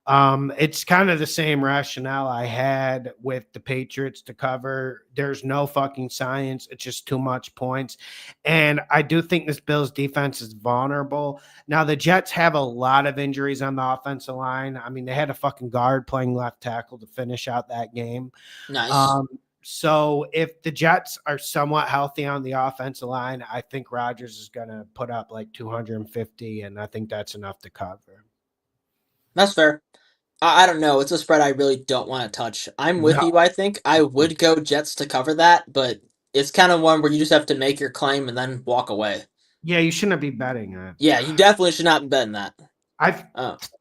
it's kind of the same rationale I had with the Patriots to cover. There's no fucking science. It's just too much points. And I do think this Bills defense is vulnerable. Now, the Jets have a lot of injuries on the offensive line. I mean, they had a fucking guard playing left tackle to finish out that game. Nice. So if the Jets are somewhat healthy on the offensive line, I think Rodgers is going to put up 250, and I think that's enough to cover. That's fair. I don't know. It's a spread I really don't want to touch. I'm with you, I think. I would go Jets to cover that, but it's kind of one where you just have to make your claim and then walk away. Yeah, you shouldn't be betting it. Yeah, you definitely should not be betting that. I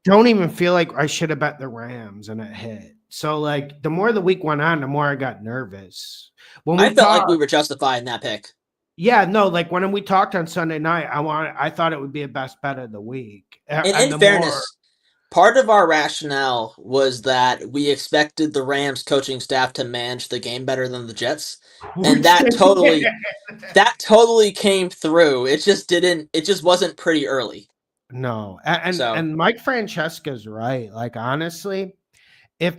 don't even feel like I should have bet the Rams and it hit. So, the more the week went on, the more I got nervous. I felt like we were justified in that pick. Yeah, no, when we talked on Sunday night, I thought it would be a best bet of the week. And in fairness, part of our rationale was that we expected the Rams coaching staff to manage the game better than the Jets. And that totally came through. It just wasn't pretty early. No. And Mike Francesca's right. Honestly, if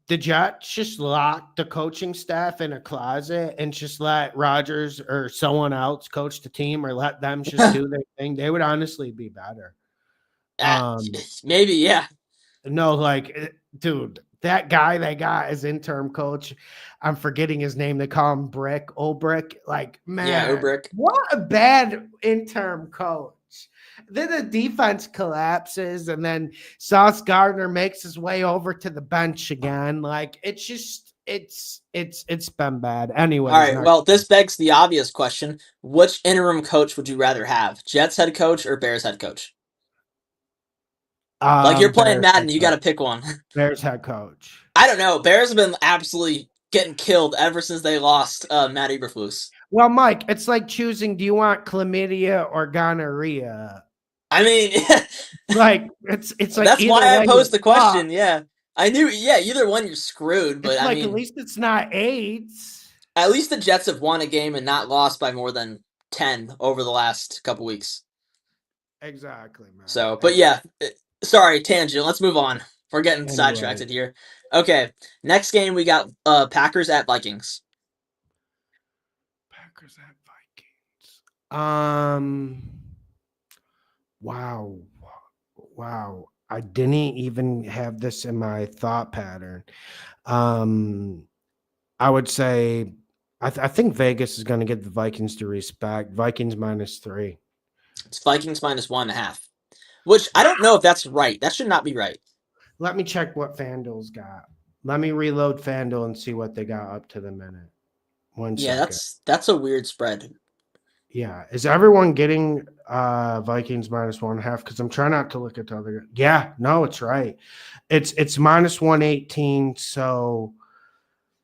the Jets just locked the coaching staff in a closet and just let Rodgers or someone else coach the team or let them just do their thing, they would honestly be better. Maybe, yeah. No, dude, that guy they got as interim coach, I'm forgetting his name. They call him Brick, Old Brick. Man, yeah, Obrick. What a bad interim coach. Then the defense collapses, and then Sauce Gardner makes his way over to the bench again. It's been bad. Anyway. All right. Well, this begs the obvious question: which interim coach would you rather have, Jets head coach or Bears head coach? You're playing Madden, you got to pick one. Bears head coach. I don't know. Bears have been absolutely getting killed ever since they lost Matt Eberflus. Well, Mike, it's like choosing: do you want chlamydia or gonorrhea? I mean, it's like that's why I posed the question. Yeah, I knew. Yeah, either one you're screwed. But I mean, at least it's not AIDS. At least the Jets have won a game and not lost by more than 10 over the last couple weeks. Exactly, man. So, but yeah, sorry, tangent. Let's move on. We're getting sidetracked here. Okay, next game we got Packers at Vikings. Packers at Vikings. Wow. I didn't even have this in my thought pattern. I would say I think Vegas is going to get the Vikings to respect. Vikings -3. It's Vikings -1.5, which I don't know if that's right. That should not be right. Let me check what FanDuel's got. Let me reload FanDuel and see what they got up to the minute. One second. That's a weird spread. Yeah. Is everyone getting Vikings -1.5? Because I'm trying not to look at the other. Yeah, no, it's right. It's -118.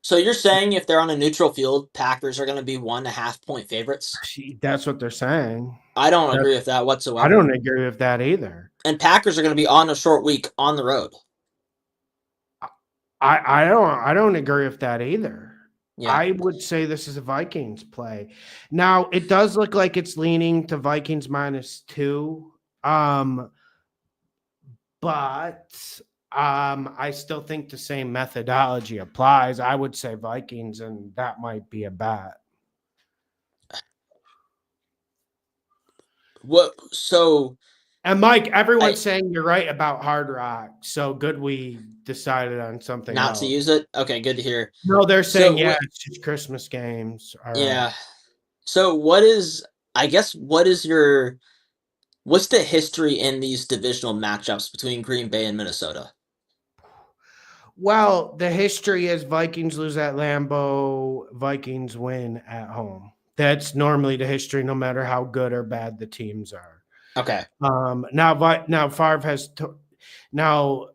So you're saying if they're on a neutral field, Packers are going to be 1.5 point favorites? That's what they're saying. I don't agree with that whatsoever. I don't agree with that either. And Packers are going to be on a short week on the road. I don't agree with that either. Yeah. I would say this is a Vikings play. Now, it does look like it's leaning to Vikings -2. But I still think the same methodology applies. I would say Vikings, and that might be a bet. What? So And Mike, everyone's I saying you're right about Hard Rock. So good we decided on something not to else. use it. Okay, good to hear. No, they're saying, So yeah, what? it's just Christmas games. All right. Yeah. So what is? I guess what is your? What's the history in these divisional matchups between Green Bay and Minnesota? Well, the history is Vikings lose at Lambeau, Vikings win at home. That's normally the history, no matter how good or bad the teams are. Okay. Now Favre has now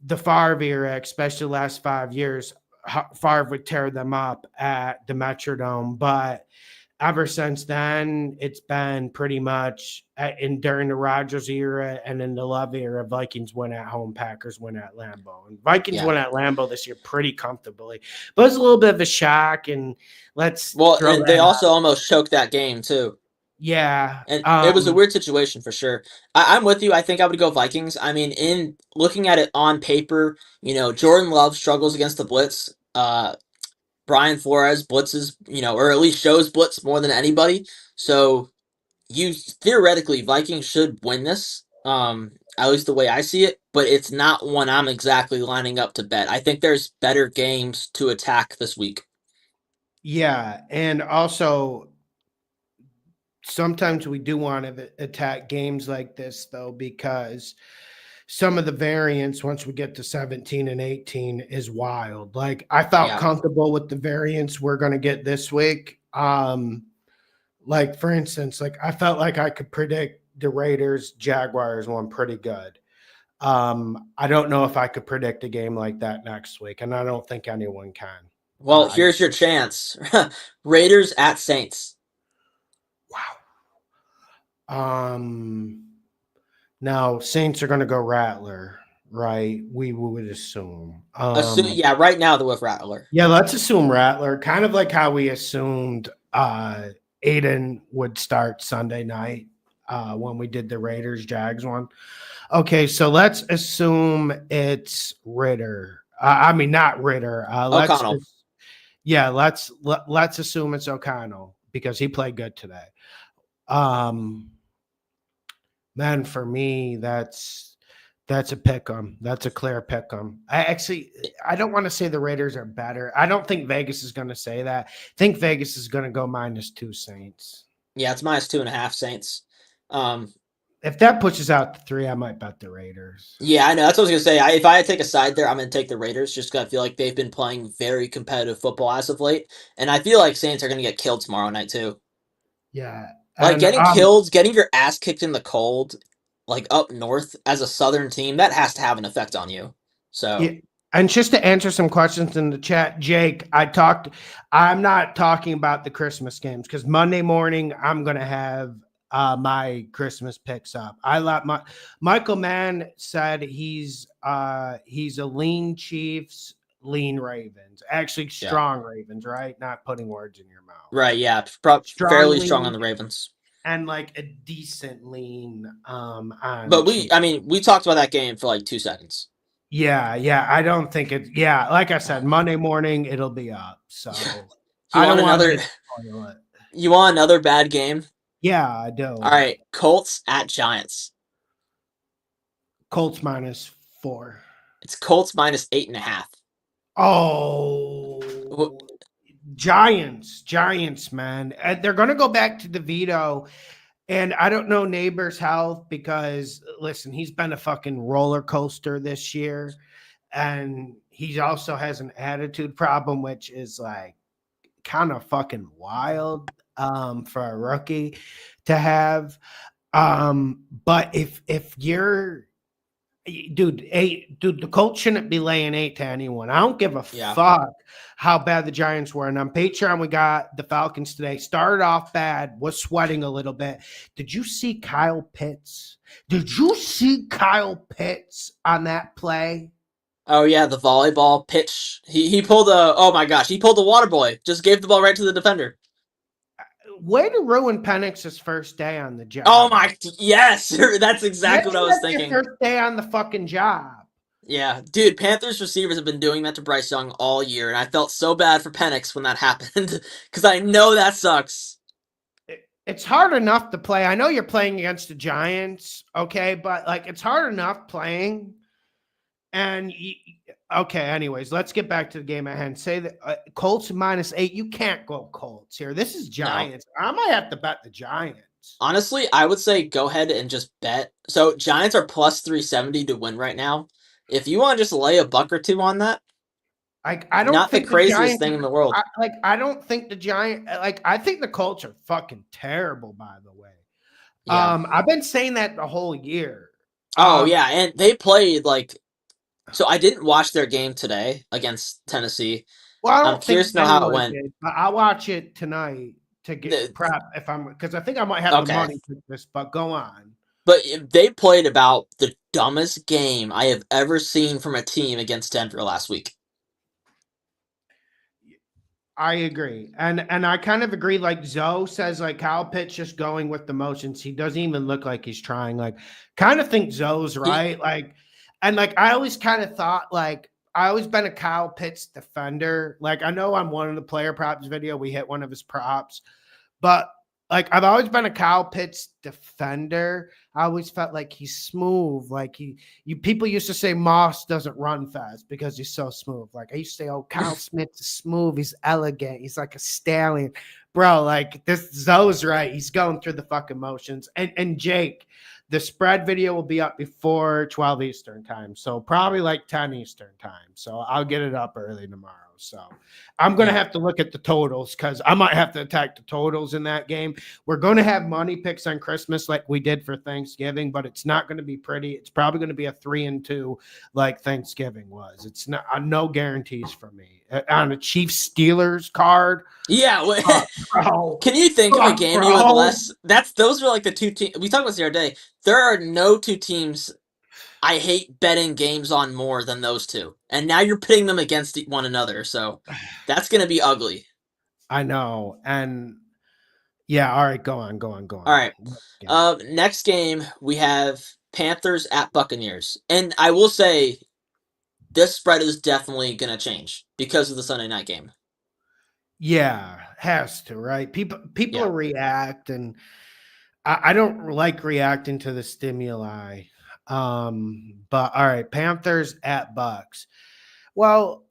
the Favre era, especially the last 5 years, Favre would tear them up at the Metrodome, but ever since then, it's been pretty much during the Rodgers era and in the Love era, Vikings win at home, Packers win at Lambeau. And Vikings Yeah. win at Lambeau this year pretty comfortably. But it's a little bit of a shock, and And they also almost choked that game too. Yeah. And it was a weird situation for sure. I'm with you. I think I would go Vikings. I mean, in looking at it on paper, Jordan Love struggles against the blitz. Brian Flores blitzes, or at least shows blitz more than anybody. So you theoretically Vikings should win this. At least the way I see it, but it's not one I'm exactly lining up to bet. I think there's better games to attack this week. Yeah, and also sometimes we do want to attack games like this, though, because some of the variance once we get to 17 and 18 is wild. Like, I felt comfortable with the variance we're going to get this week. Like, for instance, like I felt like I could predict the Raiders Jaguars one pretty good. I don't know if I could predict a game like that next week, and I don't think anyone can. Well, here's your chance. Raiders at Saints. Wow. Now Saints are going to go Rattler, right? We would assume. Right now they're with Rattler. Yeah, let's assume Rattler. Kind of like how we assumed Aiden would start Sunday night when we did the Raiders Jags one. Okay, so let's assume it's Ritter. Not Ritter. O'Connell. Let's assume it's O'Connell because he played good today. Man, for me, that's a pick 'em. That's a clear pick 'em. I don't want to say the Raiders are better. I don't think Vegas is going to say that. I think Vegas is going to go -2 Saints. Yeah, it's -2.5 Saints. If that pushes out to 3, I might bet the Raiders. Yeah, I know. That's what I was going to say. If I had to take a side there, I'm going to take the Raiders just because I feel like they've been playing very competitive football as of late. And I feel like Saints are going to get killed tomorrow night too. Yeah. Like getting killed, getting your ass kicked in the cold, like up north as a Southern team, that has to have an effect on you. So, yeah. And just to answer some questions in the chat, Jake, I'm not talking about the Christmas games because Monday morning I'm going to have my Christmas picks up. Michael Mann said he's a lean Chiefs, lean Ravens, actually strong Ravens, right? Not putting words in your mouth. Right. Yeah. Fairly strong on the Ravens. And like a decent lean but we talked about that game for like 2 seconds. Yeah. I don't think it. Yeah, like I said, Monday morning it'll be up. So You want another bad game? Yeah, I do. All right, Colts at Giants. Colts -4. It's Colts -8.5. Oh, Giants, man. They're going to go back to DeVito. And I don't know Neighbor's health because, listen, he's been a fucking roller coaster this year. And he also has an attitude problem, which is like kind of fucking wild for a rookie to have. But if you're, dude, the Colts shouldn't be laying 8 to anyone. I don't give a fuck how bad the Giants were. And on Patreon, we got the Falcons today. Started off bad, was sweating a little bit. Did you see Kyle Pitts? Did you see Kyle Pitts on that play? Oh yeah, the volleyball pitch. He pulled a. Oh my gosh, he pulled the water boy. Just gave the ball right to the defender. Way to ruin Penix's first day on the Oh job. my, yes, that's exactly what I was Imagine that's your thinking. first day on the fucking job. Yeah, dude, Panthers receivers have been doing that to Bryce Young all year, and I felt so bad for Penix when that happened because I know that sucks. It's hard enough to play. I know you're playing against the Giants, okay, but like it's hard enough playing. And okay, anyways, let's get back to the game at hand. Say that Colts -8. You can't go Colts here. This is No, Giants. I might have to bet the Giants. honestly, I would say go ahead and just bet. So Giants are plus 370 to win right now. If you want to just lay a buck or two on that, I don't not the think the craziest Giants. thing in the world. I don't think the Giant. I think the Colts are fucking terrible. By the way, Yeah. I've been saying that the whole year. Oh yeah, and they played like. So I didn't watch their game today against Tennessee. Well, I I'm don't think curious to know how it anyone went. did, but I'll watch it tonight to get The- prep if I'm because I think I might have the Okay. money for this. But go on. But they played about the dumbest game I have ever seen from a team against Denver last week. I agree, and I kind of agree. Like Zoe says, like Kyle Pitts just going with the motions. He doesn't even look like he's trying. Like, kind of think Zoe's right. Like, and like I always kind of thought like I always been a Kyle Pitts defender. Like I know on one of the player props video we hit one of his props, but like I've always been a Kyle Pitts defender. I always felt like he's smooth. Like people used to say Moss doesn't run fast because he's so smooth. Like I used to say, oh, Kyle Smith is smooth. He's elegant. He's like a stallion, bro. Like this Zoe's right. He's going through the fucking motions. And Jake, the spread video will be up before 12 Eastern time. So probably like 10 Eastern time. So I'll get it up early tomorrow. So I'm going to have to look at the totals because I might have to attack the totals in that game. We're going to have money picks on Christmas like we did for Thanksgiving, but it's not going to be pretty. It's probably going to be a 3-2 like Thanksgiving was. It's not no guarantees for me. On a Chiefs Steelers card. Yeah, Bro. can you think of a game you would Bro. less? Those are like the two teams we talked about this the other day. There are no two teams I hate betting games on more than those two, and now you're pitting them against one another. So that's gonna be ugly. I know. And yeah, all right, go on. All right. Next game we have Panthers at Buccaneers, and I will say this spread is definitely gonna change because of the Sunday night game. Yeah, has to, right? People Yeah. react, and I don't like reacting to the stimuli. But all right, Panthers at Bucks. Well,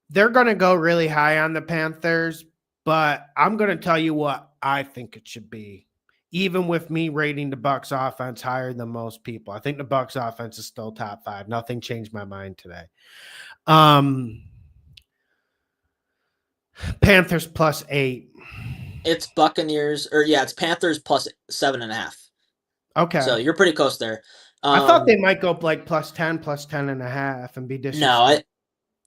they're gonna go really high on the Panthers, but I'm gonna tell you what I think it should be. Even with me rating the Bucks offense higher than most people, I think the Bucks offense is still top 5. Nothing changed my mind today. Panthers +8. It's Buccaneers, it's Panthers plus 7.5. Okay. So you're pretty close there. I thought they might go up like +10, +10.5, and be disrespectful. No,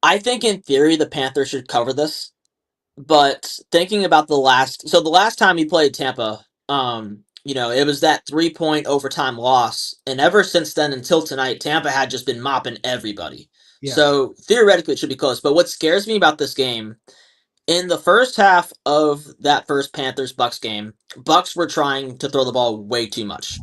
I think in theory the Panthers should cover this, but thinking about the last time he played Tampa, it was that 3-point overtime loss, and ever since then until tonight, Tampa had just been mopping everybody. Yeah. So theoretically it should be close. But what scares me about this game, in the first half of that first Panthers Bucks game, Bucks were trying to throw the ball way too much.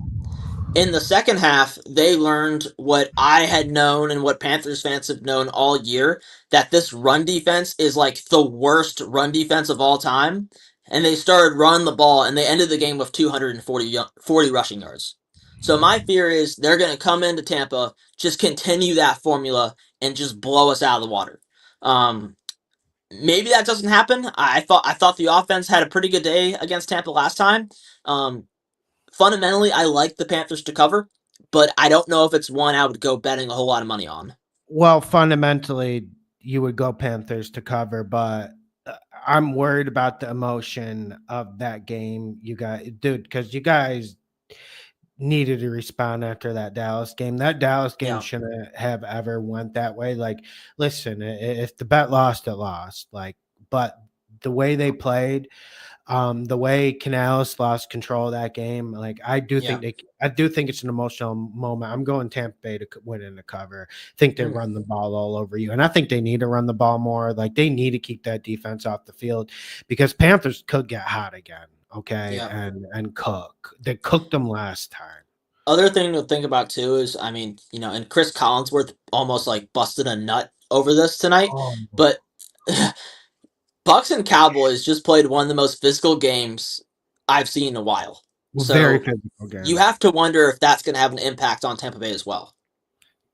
In the second half, they learned what I had known and what Panthers fans have known all year, that this run defense is like the worst run defense of all time. And they started running the ball, and they ended the game with 240 rushing yards. So my fear is they're going to come into Tampa, just continue that formula, and just blow us out of the water. Maybe that doesn't happen. I thought the offense had a pretty good day against Tampa last time. Fundamentally, I like the Panthers to cover, but I don't know if it's one I would go betting a whole lot of money on. Well, fundamentally, you would go Panthers to cover, but I'm worried about the emotion of that game. You guys, dude, because you guys needed to respond after that Dallas game. That Dallas game shouldn't have ever went that way. Like, listen, if the bet lost, it lost. Like, but the way they played, The way Canales lost control of that game, like I do Yeah. think it's an emotional moment. I'm going Tampa Bay to win in the cover. I think they Mm. run the ball all over you, and I think they need to run the ball more. Like they need to keep that defense off the field because Panthers could get hot again. Okay, Yeah. and cook. They cooked them last time. Other thing to think about too is, I mean, and Chris Collinsworth almost like busted a nut over this tonight, Oh, but Bucks and Cowboys just played one of the most physical games I've seen in a while. very So physical you game. have to wonder if that's going to have an impact on Tampa Bay as well.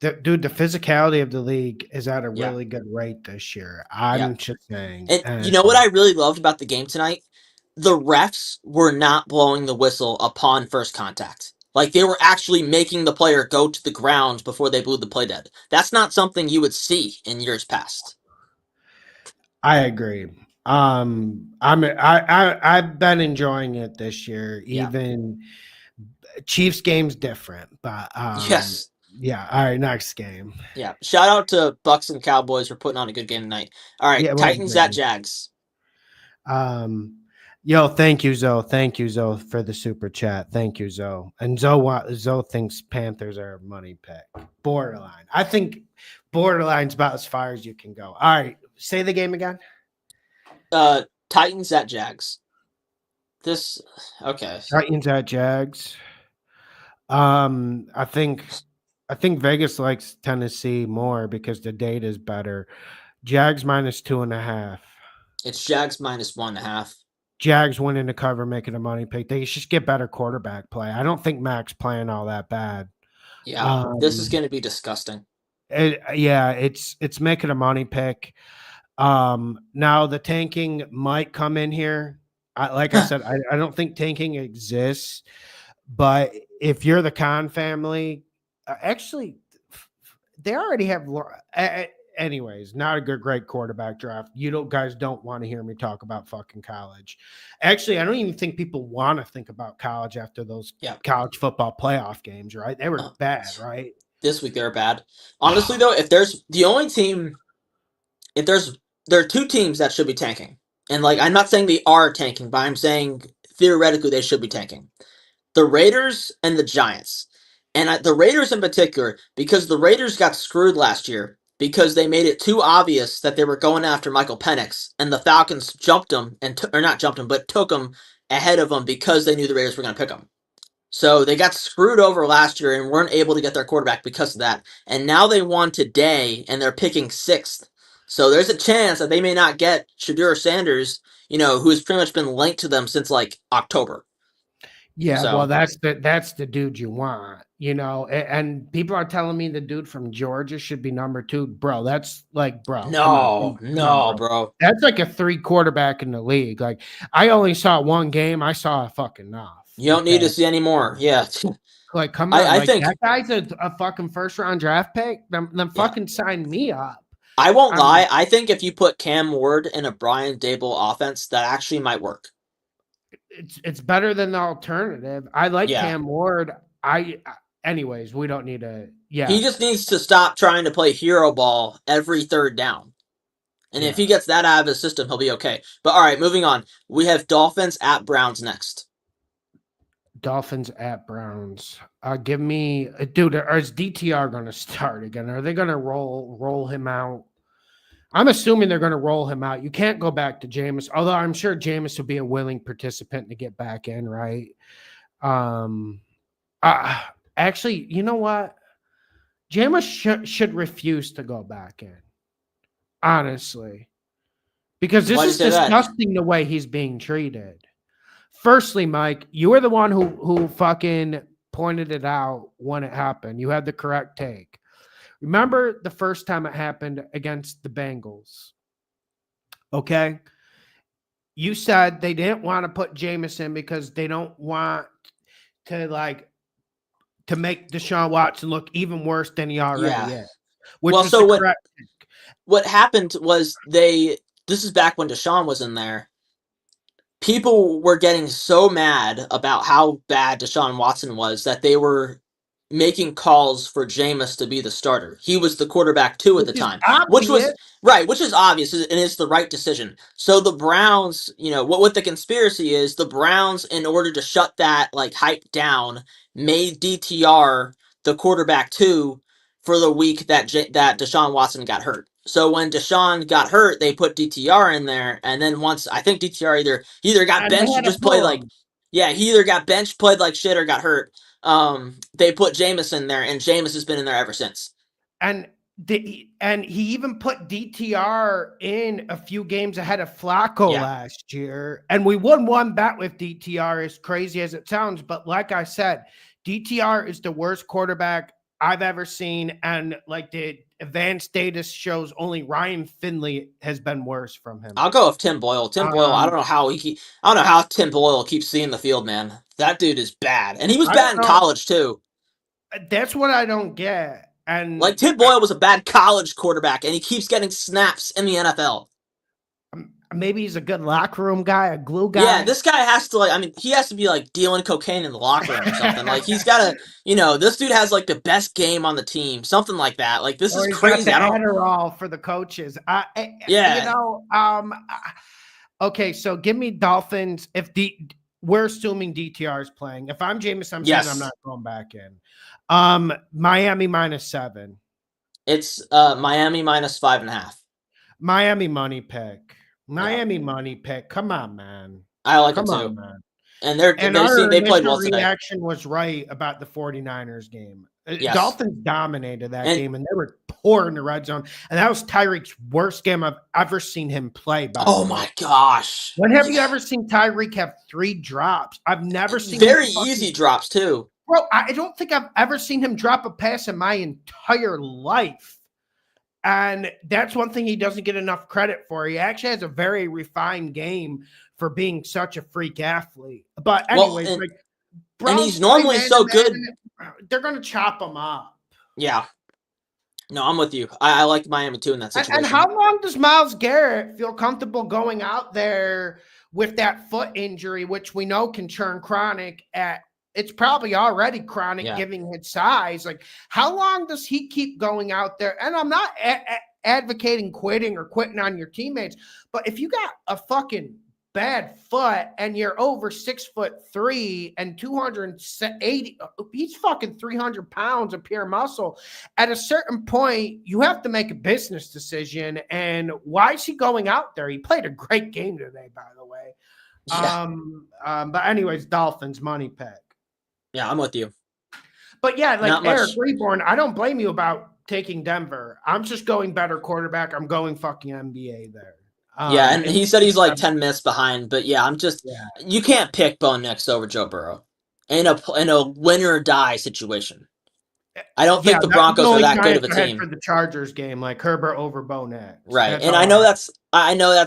Dude, the physicality of the league is at a Yeah, really good rate this year. yeah. I'm just saying, And you and know what I really loved about the game tonight? The refs were not blowing the whistle upon first contact. Like they were actually making the player go to the ground before they blew the play dead. That's not something you would see in years past. I agree. I've been enjoying it this year. Yeah. Even Chiefs game's different, but Yes. yeah. All right, next game. Yeah. Shout out to Bucks and Cowboys for putting on a good game tonight. All right, Yeah, well, Titans at Jags. um, yo, thank you, Zoe. Thank you, Zoe, for the super chat. Thank you, Zoe. And Zoe thinks Panthers are a money pick. Borderline. I think borderline's about as far as you can go. All right, say the game again. Titans at Jags. This okay. Titans at Jags. I think Vegas likes Tennessee more because the data is better. Jags -2.5. It's Jags -1.5. Jags winning the cover, making a money pick. They just get better quarterback play. I don't think Mac's playing all that bad. Yeah, this is going to be disgusting. It's making a money pick. Now the tanking might come in here. Like I said, I don't think tanking exists. But if you're the Khan family, actually, they already have. Anyways, not a great quarterback draft. Guys don't want to hear me talk about fucking college. Actually, I don't even think people want to think about college after those college football playoff games. Right? They were bad, right? This week they were bad. Honestly, though, if there's the only team, there are two teams that should be tanking, and like I'm not saying they are tanking, but I'm saying theoretically they should be tanking. The Raiders and the Giants. And the Raiders in particular, because the Raiders got screwed last year because they made it too obvious that they were going after Michael Penix, and the Falcons jumped him, or not jumped him, but took him ahead of them because they knew the Raiders were going to pick him. So they got screwed over last year and weren't able to get their quarterback because of that. And now they won today, and they're picking sixth. So there's a chance that they may not get Shadur Sanders, who's pretty much been linked to them since like October. Yeah, well, So that's the dude you want, and people are telling me the dude from Georgia should be number 2. Bro, that's like, bro, come on, bro. That's like a 3 quarterback in the league. Like, I only saw one game. I saw fucking enough. You don't need to see any more. Yeah. Like, come on. I like, think that guy's a fucking first-round draft pick. Then fucking sign me up. I won't lie. I think if you put Cam Ward in a Brian Dable offense, that actually might work. It's better than the alternative. I like Cam Ward. Anyways, we don't need to. Yeah, he just needs to stop trying to play hero ball every third down. And if he gets that out of his system, he'll be okay. But all right, moving on. We have Dolphins at Browns next. Dolphins at Browns. Give me, dude. Is DTR going to start again? Are they going to roll him out? I'm assuming they're going to roll him out. You can't go back to Jameis, although I'm sure Jameis will be a willing participant to get back in, right? Actually, you know what? Jameis should refuse to go back in, honestly, because this is disgusting the way he's being treated. Firstly, Mike, you were the one who fucking pointed it out when it happened. You had the correct take. Remember the first time it happened against the Bengals? Okay. You said they didn't want to put Jameis in because they don't want to make Deshaun Watson look even worse than he already is. What happened was this is back when Deshaun was in there. People were getting so mad about how bad Deshaun Watson was that they were making calls for Jameis to be the starter. He was the quarterback 2 at the Which is time, which obvious. was right, which is obvious and it's the right decision. So the Browns, what the conspiracy is, the Browns, in order to shut that like hype down, made DTR the quarterback 2 for the week that that Deshaun Watson got hurt. So when Deshaun got hurt, they put DTR in there, and then once I think DTR either got And they benched or had to just played pull like him. he either got benched, played like shit, or got hurt. They put Jameis in there, and Jameis has been in there ever since. And he even put DTR in a few games ahead of Flacco last year. And we won one bet with DTR, as crazy as it sounds. But like I said, DTR is the worst quarterback I've ever seen. And like the advanced data shows, only Ryan Finley has been worse from him. I'll go with Tim Boyle. Tim Boyle, I don't know how Tim Boyle keeps seeing the field, man. That dude is bad. And he was bad in college too. That's what I don't get. And like Tim Boyle was a bad college quarterback, and he keeps getting snaps in the NFL. Maybe he's a good locker room guy, a glue guy. Yeah, this guy has to he has to be like dealing cocaine in the locker room or something. Like he's got to, this dude has like the best game on the team, something like that. Like this is crazy. I don't Adderall for the coaches. Okay, so give me Dolphins. We're assuming DTR is playing. If I'm Jameis, I'm saying I'm not going back in. Miami -7. It's Miami -5.5. Miami money pick. Money pick. Come on, man. I like it too. Man. And they played well today. Reaction was right about the 49ers game. Dolphins dominated that game, and they were poor in the red zone. And that was Tyreek's worst game I've ever seen him play. My gosh! When have you ever seen Tyreek have 3 drops? I've never seen very easy drops too. Bro, I don't think I've ever seen him drop a pass in my entire life. And that's one thing he doesn't get enough credit for. He actually has a very refined game for being such a freak athlete. But anyways, and he's normally so good. They're going to chop him up. Yeah. No, I'm with you. I like Miami too in that situation. And how long does Myles Garrett feel comfortable going out there with that foot injury, which we know can turn chronic it's probably already chronic given his size. Like, how long does he keep going out there? And I'm not advocating quitting or quitting on your teammates, but if you got a fucking bad foot and you're over 6'3" and 280, he's fucking 300 pounds of pure muscle. At a certain point, you have to make a business decision. And why is he going out there? He played a great game today, by the way. Yeah. But anyways, Dolphins money pick. Yeah, I'm with you. But yeah, like Eric Reborn, I don't blame you about taking Denver. I'm just going better quarterback. I'm going fucking NBA there. And he said he's like 10 minutes behind, but you can't pick Bo Nix over Joe Burrow in a win or die situation. I don't think the Broncos are that good of a team. For the Chargers game, like Herbert over Bo Nix. Right. And I know that's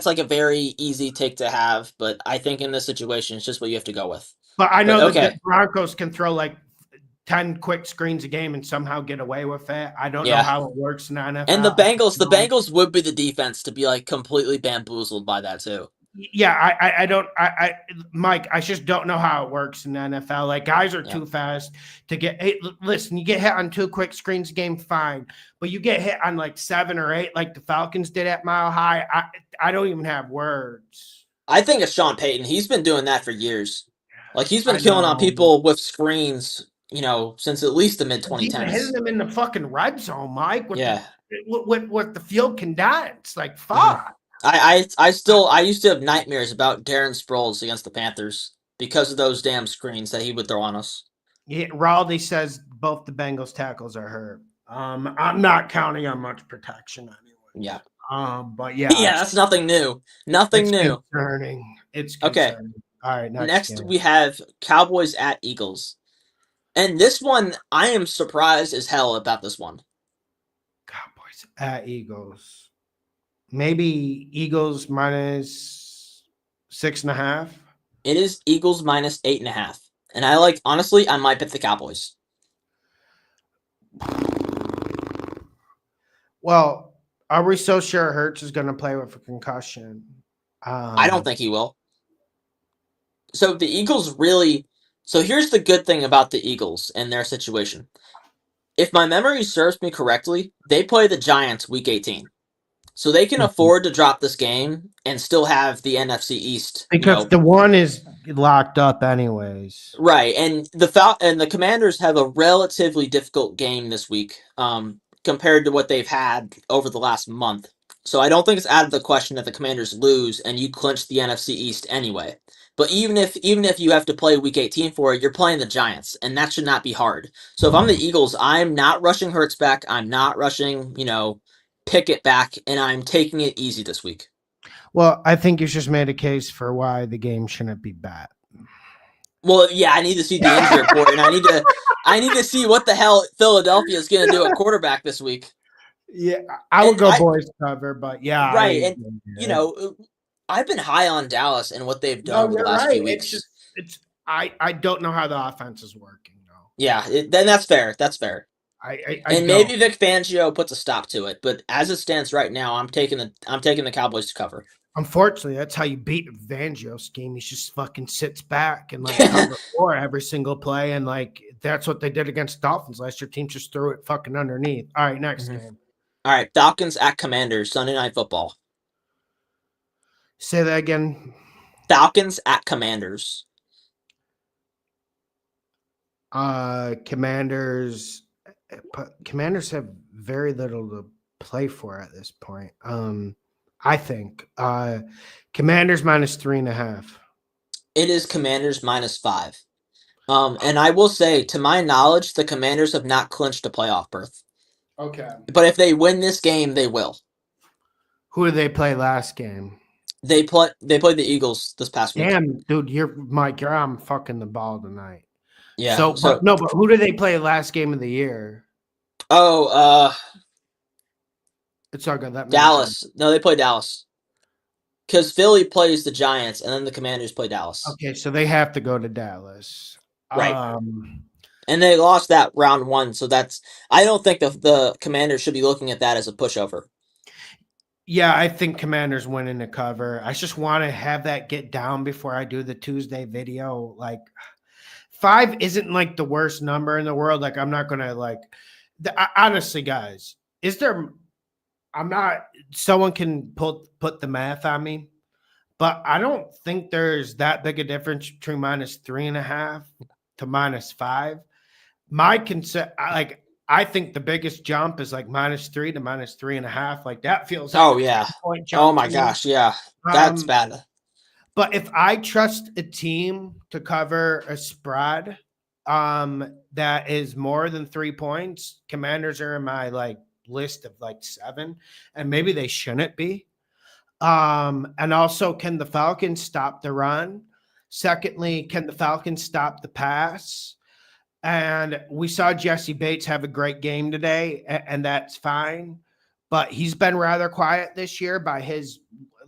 like a very easy take to have, but I think in this situation, it's just what you have to go with. But I know that the Broncos can throw like 10 quick screens a game and somehow get away with it. I don't know how it works in the NFL. And the Bengals would be the defense to be like completely bamboozled by that too. Yeah, Mike, I just don't know how it works in the NFL. Like, guys are too fast to get. Hey, listen, you get hit on 2 quick screens a game, fine, but you get hit on like 7 or 8, like the Falcons did at Mile High. I don't even have words. I think it's Sean Payton. He's been doing that for years. Like, he's been killing on people with screens, since at least the mid-2010s. He's been hitting them in the fucking red zone, Mike. With the field condensed. Like, fuck. I used to have nightmares about Darren Sproles against the Panthers because of those damn screens that he would throw on us. Yeah, Raldi says both the Bengals tackles are hurt. I'm not counting on much protection anyway. Yeah. But yeah. Yeah, that's nothing new. Nothing new. It's concerning. Okay. All right. Next we have Cowboys at Eagles. And this one, I am surprised as hell about this one. Cowboys at Eagles. Maybe Eagles -6.5. It is Eagles -8.5. And I might pick the Cowboys. Well, are we so sure Hurts is going to play with a concussion? I don't think he will. So the Eagles really So here's the good thing about the Eagles and their situation. If my memory serves me correctly, they play the Giants week 18. So they can Mhm. afford to drop this game and still have the NFC East, Because the one is locked up anyways. right. And and the Commanders have a relatively difficult game this week, compared to what they've had over the last month. So I don't think it's out of the question that the Commanders lose and you clinch the NFC East anyway. But even if you have to play week 18 for it, you're playing the Giants, and that should not be hard. So if I'm the Eagles, I'm not rushing Hurts back. I'm not rushing, Pickett back, and I'm taking it easy this week. Well, I think you just made a case for why the game shouldn't be bad. Well, yeah, I need to see the injury report, and I need to see what the hell Philadelphia is going to do at quarterback this week. Yeah, I would And go boys cover, but yeah, right, I and I've been high on Dallas and what they've done no, over the you're last right. few It's weeks. just I don't know how the offense is working though. Yeah, then that's fair. That's fair. I And don't. maybe Vic Fangio puts a stop to it, but as it stands right now, I'm taking the Cowboys to cover. Unfortunately, that's how you beat Vangio's scheme. He just fucking sits back and like cover four every single play, and like that's what they did against Dolphins last year. Team just threw it fucking underneath. All right, next game. All right, Falcons at Commanders Sunday Night Football. Say that again. Falcons at Commanders. Commanders. Commanders have very little to play for at this point. I think Commanders minus 3.5. It is Commanders -5. And I will say, to my knowledge, the Commanders have not clinched a playoff berth. Okay. But if they win this game, they will. Who did they play last game? They played the Eagles this past week. Damn, dude, you're Mike. You're on fucking the ball tonight. Yeah. So, but no, but who did they play last game of the year? Oh, It's all good. That Dallas. No, they play Dallas. Because Philly plays the Giants, and then the Commanders play Dallas. Okay, so they have to go to Dallas. Right. And they lost that round 1, so I don't think the Commanders should be looking at that as a pushover. Yeah, I think Commanders winning the cover. I just want to have that get down before I do the Tuesday video. Like 5 isn't like the worst number in the world. Like I'm not gonna like. Honestly, guys, is there? I'm not. Someone can put the math on me, but I don't think there's that big a difference between -3.5 to -5. My concern, I think the biggest jump is like -3 to -3.5. Like that feels like Oh, a yeah. point jump. Oh, my gosh, yeah. That's bad. But if I trust a team to cover a spread that is more than 3 points, Commanders are in my like list of like 7, and maybe they shouldn't be. And also, can the Falcons stop the run? Secondly, can the Falcons stop the pass? And we saw Jesse Bates have a great game today, and that's fine. But he's been rather quiet this year.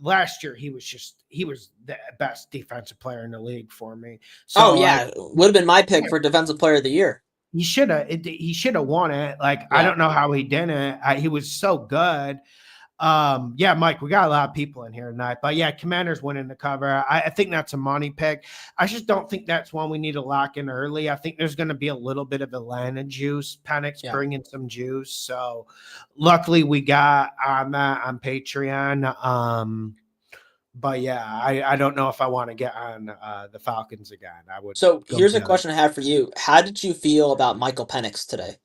Last year, he was the best defensive player in the league for me. So, yeah, would have been my pick for Defensive Player of the Year. He should have won it. Like, I don't know how he didn't. He was so good. Yeah, Mike, we got a lot of people in here tonight, but yeah, Commanders winning the cover. I think that's a money pick. I just don't think that's one we need to lock in early. I think there's going to be a little bit of Atlanta juice. Panic's bringing some juice. So luckily we got on that on Patreon. But yeah, I don't know if I want to get on the Falcons again. I would. So here's a question I have for you. How did you feel about Michael Penix today?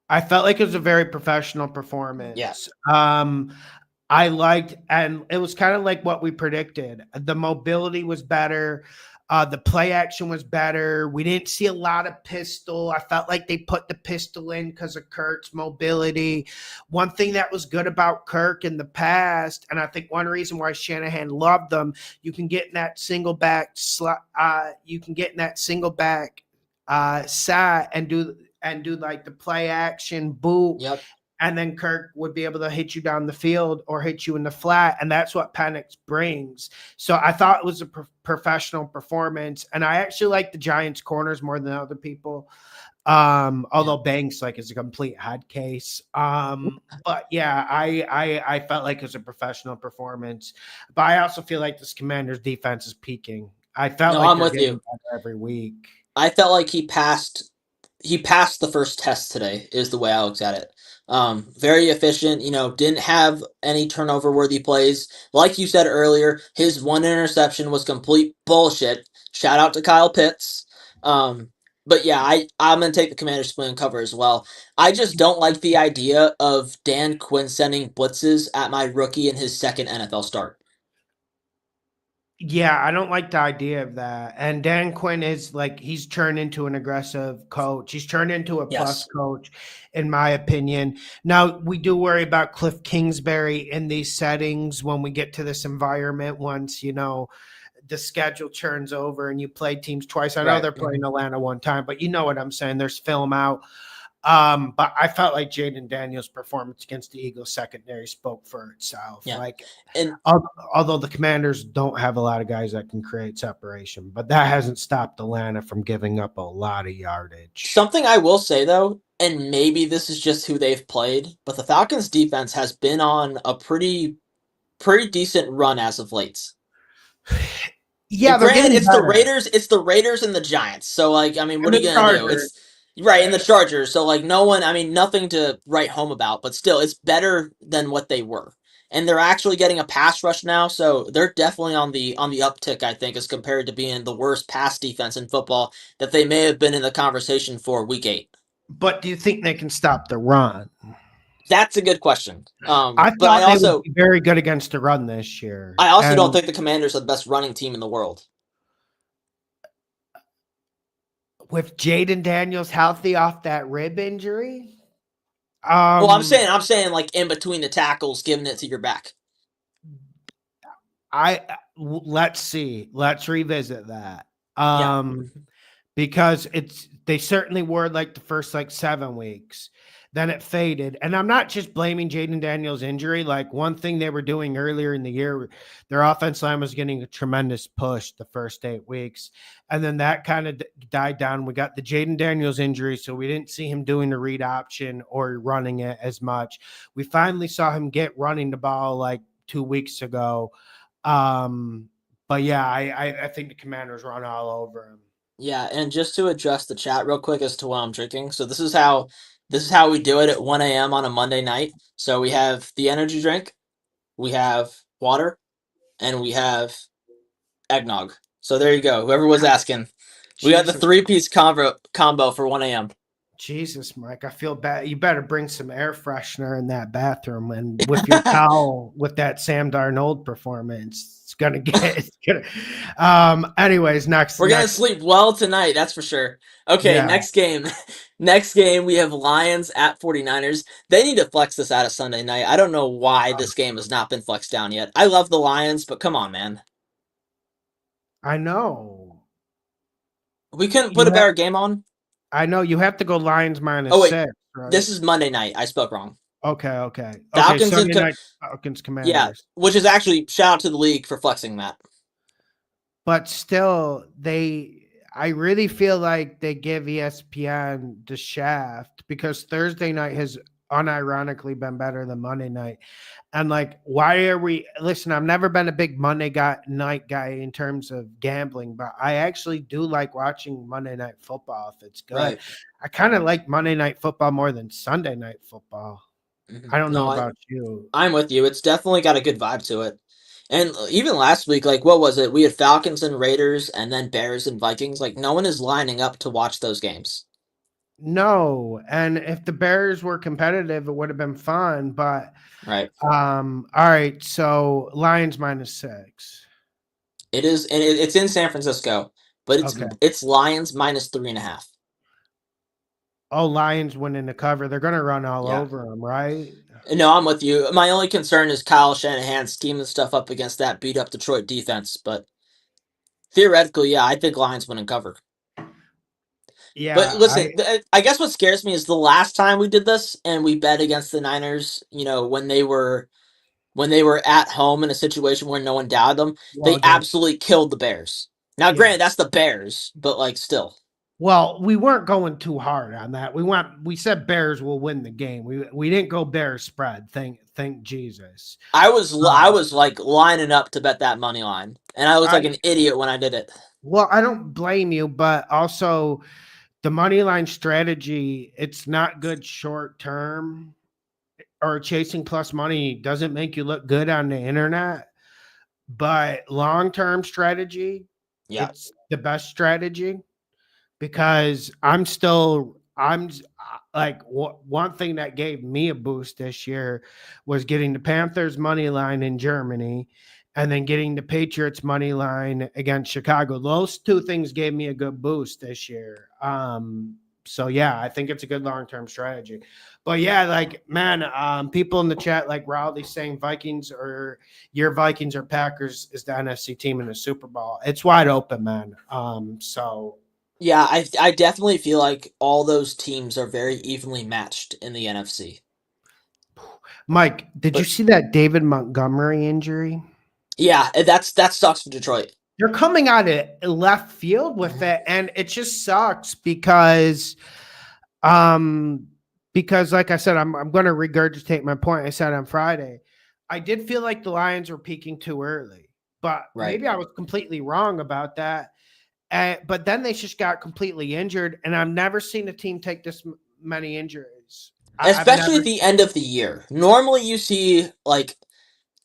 I felt like it was a very professional performance. Yes. I liked, and it was kind of like what we predicted. The mobility was better. The play action was better. We didn't see a lot of pistol. I felt like they put the pistol in because of Kirk's mobility. One thing that was good about Kirk in the past, and I think one reason why Shanahan loved them, you can get in that single back slot. You can get in that single back side and do like the play action boot. Yep. And then Kirk would be able to hit you down the field or hit you in the flat. And that's what Penix brings. So I thought it was a professional performance. And I actually like the Giants corners more than other people. Although Banks like is a complete head case. But yeah, I felt like it was a professional performance. But I also feel like this Commanders defense is peaking. I felt No, like I'm they're with getting you. better every week. I felt like he passed the first test today is the way I looked at it. Very efficient, didn't have any turnover worthy plays. Like you said earlier, his one interception was complete bullshit. Shout out to Kyle Pitts. But yeah, I'm gonna take the Commanders split and cover as well. I just don't like the idea of Dan Quinn sending blitzes at my rookie in his second NFL start. Yeah, I don't like the idea of that. And Dan Quinn is like he's turned into an aggressive coach. He's turned into a plus Yes. coach, in my opinion. Now we do worry about Cliff Kingsbury in these settings when we get to this environment once, the schedule turns over and you play teams twice. I know Right. they're playing Atlanta one time, but you know what I'm saying. There's film out. But I felt like Jaden Daniels' performance against the Eagles secondary spoke for itself. Yeah. Like, And although the Commanders don't have a lot of guys that can create separation, but that hasn't stopped Atlanta from giving up a lot of yardage. something I will say though, and maybe this is just who they've played, but the Falcons defense has been on a pretty decent run as of late. Yeah, they're Granted, getting better. It's the Raiders and the Giants. So like, I mean, what And are the you gonna do? Chargers. It's right in the Chargers. So like, no one. I mean, nothing to write home about, but still, it's better than what they were. And they're actually getting a pass rush now, so they're definitely on the uptick. I think as compared to being the worst pass defense in football that they may have been in the conversation for Week 8. But do you think they can stop the run? That's a good question. I But I thought they would also be very good against the run this year. I also don't And think the Commanders are the best running team in the world. with Jaden Daniels healthy off that rib injury, Well, I'm um, saying I'm saying like in between the tackles, giving it to your back. let's see. Let's revisit that. Yeah. Because they certainly were like the first like 7 weeks. Then it faded. And I'm not just blaming Jaden Daniels' injury. Like one thing they were doing earlier in the year, their offense line was getting a tremendous push the first 8 weeks. And then that kind of died down. We got the Jaden Daniels injury, so we didn't see him doing the read option or running it as much. We finally saw him get running the ball like 2 weeks ago. But yeah, I think the Commanders run all over him. Yeah, and just to address the chat real quick as to what I'm drinking. So this is how we do it at 1 a.m. on a Monday night. So we have the energy drink, we have water, and we have eggnog. So there you go. Whoever was asking, we got the Jesus, three-piece combo for 1 a.m. Jesus, Mike, I feel bad. You better bring some air freshener in that bathroom, and with your towel, with that Sam Darnold performance, it's gonna get. It's gonna. Anyways, next, We're gonna next, sleep well tonight, that's for sure. Okay, yeah. next game. Next game, we have Lions at 49ers. They need to flex this out of Sunday night. I don't know why this game has not been flexed down yet. I love the Lions, but come on, man. I know. We couldn't put You a have. better game on? I know you have to go Lions Oh, minus wait. 6, right? This is Monday night. I spoke wrong. Okay. Falcons and Sunday night Falcons yeah, Commanders, which is actually shout out to the league for flexing that. but still, I really feel like they give ESPN the shaft because Thursday night has unironically been better than Monday night. And like, why are we listen? I've never been a big night guy in terms of gambling, but I actually do like watching Monday night football if it's good. Right. I kind of like Monday night football more than Sunday night football. I don't know No, about you. I'm with you. It's definitely got a good vibe to it. And even last week, like, what was it? We had Falcons and Raiders and then Bears and Vikings. Like, no one is lining up to watch those games. No, and if the Bears were competitive, it would have been fun. But Right. all right. So Lions minus 6. It is, and it's in San Francisco, but it's Okay. it's Lions minus 3.5. Oh, Lions winning the cover. They're gonna run all Yeah. over them, right? No, I'm with you. My only concern is Kyle Shanahan scheming stuff up against that beat up Detroit defense, but theoretically, yeah, I think Lions win and cover. But Yeah, listen, I guess what scares me is the last time we did this and we bet against the Niners, when they were at home in a situation where no one doubted them, well they against absolutely killed the Bears. Now, yeah. granted, that's the Bears, but like still. Well, we weren't going too hard on that. We said Bears will win the game. We didn't go Bears spread. Thank Jesus. I was like lining up to bet that money line, and I was I like an idiot when I did it. well, I don't blame you, but also the money line strategy, it's not good short term, or chasing plus money doesn't make you look good on the internet, but long term strategy, Yeah, it's the best strategy. Because like one thing that gave me a boost this year was getting the Panthers money line in Germany and then getting the Patriots money line against Chicago. Those two things gave me a good boost this year. So yeah, I think it's a good long-term strategy. But yeah, like man, people in the chat like Rowley saying Vikings or your Vikings or Packers is the NFC team in the Super Bowl. It's wide open, man. So yeah, I definitely feel like all those teams are very evenly matched in the NFC. Mike, did you But see that David Montgomery injury? yeah, that sucks for Detroit. They're coming out of left field with it, and it just sucks um, because like I said, I'm going to regurgitate my point I said on Friday. I did feel like the Lions were peaking too early, but Right. maybe I was completely wrong about that. But then they just got completely injured, and I've never seen a team take this many injuries. I've Especially never. at the end of the year. Normally you see like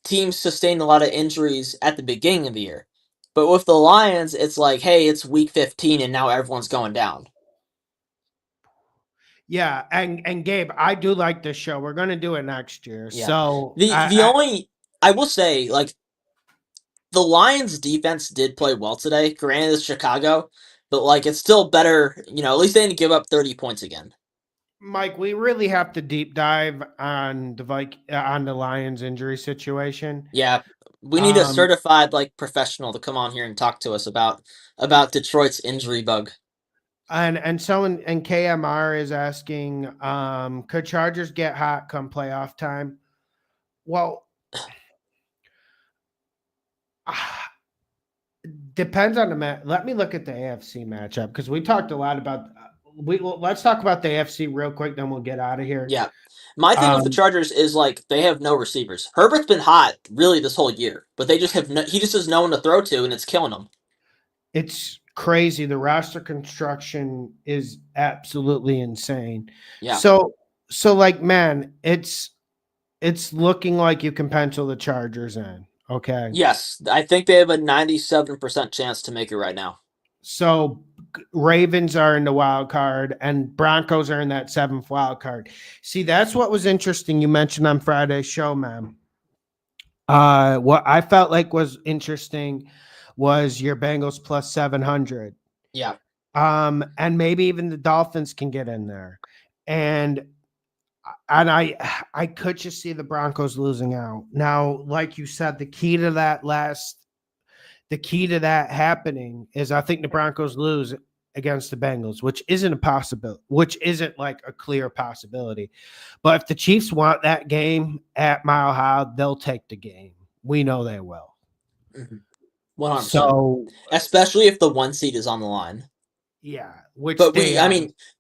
teams sustain a lot of injuries at the beginning of the year. But with the Lions, it's like, hey, it's week 15 and now everyone's going down. Yeah, and Gabe, I do like this show. We're gonna do it next year. Yeah. So The only I will say, like, the Lions defense did play well today. Granted it's Chicago, but like it's still better, at least they didn't give up 30 points again. Mike, we really have to deep dive on on the Lions injury situation. Yeah. We need a Um, certified like professional to come on here and talk to us about Detroit's injury bug. and someone and KMR is asking, could Chargers get hot come playoff time? Well, depends on the match. Let me look at the AFC matchup because we talked a lot about. Let's talk about the AFC real quick, then we'll get out of here. Yeah. My thing with the Um, Chargers is like they have no receivers. Herbert's been hot really this whole year, but they just have he just has no one to throw to and it's killing him. It's crazy. The roster construction is absolutely insane. Yeah. So like man, it's looking like you can pencil the Chargers in. Okay. Yes, I think they have a 97% chance to make it right now. So Ravens are in the wild card and Broncos are in that seventh wild card. See, that's what was interesting. You mentioned on Friday's show, man. What I felt like was interesting was your Bengals plus 700. Yeah. And maybe even the Dolphins can get in there. And I could just see the Broncos losing out. Now, like you said, the key to that happening is I think the Broncos lose against the Bengals, which isn't a possibility, which isn't like a clear possibility. But if the Chiefs want that game at Mile High, they'll take the game. We know they will. 100%. So, Especially if the 1 seed is on the line. yeah, which But they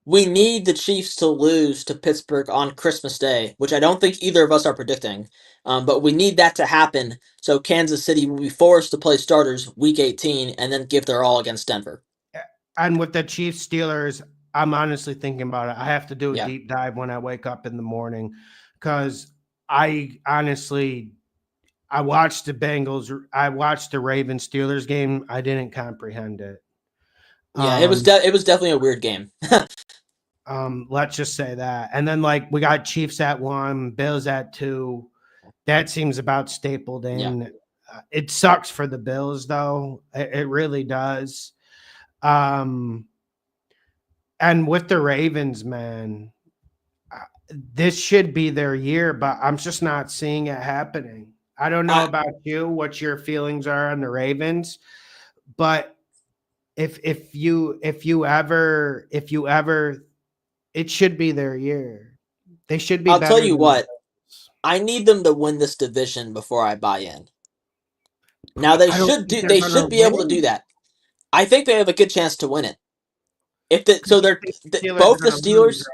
we need the Chiefs to lose to Pittsburgh on Christmas Day, which I don't think either of us are predicting. But we need that to happen so Kansas City will be forced to play starters week 18 and then give their all against Denver. and with the Chiefs Steelers, I'm honestly thinking about it. I have to do a Yeah. deep dive when I wake up in the morning because I honestly I watched the Ravens Steelers game. I didn't comprehend it. Yeah, it was definitely a weird game. Let's just say that. And then like we got Chiefs at 1, Bills at 2. That seems about stapled in. Yeah. It sucks for the Bills though. It really does. And with the Ravens, man, this should be their year, but I'm just not seeing it happening. I don't know about you, what your feelings are on the Ravens, but if you ever, it should be their year. They should be. I'll better tell you than what, I need them to win this division before I buy in. Now I don't think they're they gonna should be able to win. do that. I think they have a good chance to win it. If the, so they're Steelers both are the gonna lose, Steelers.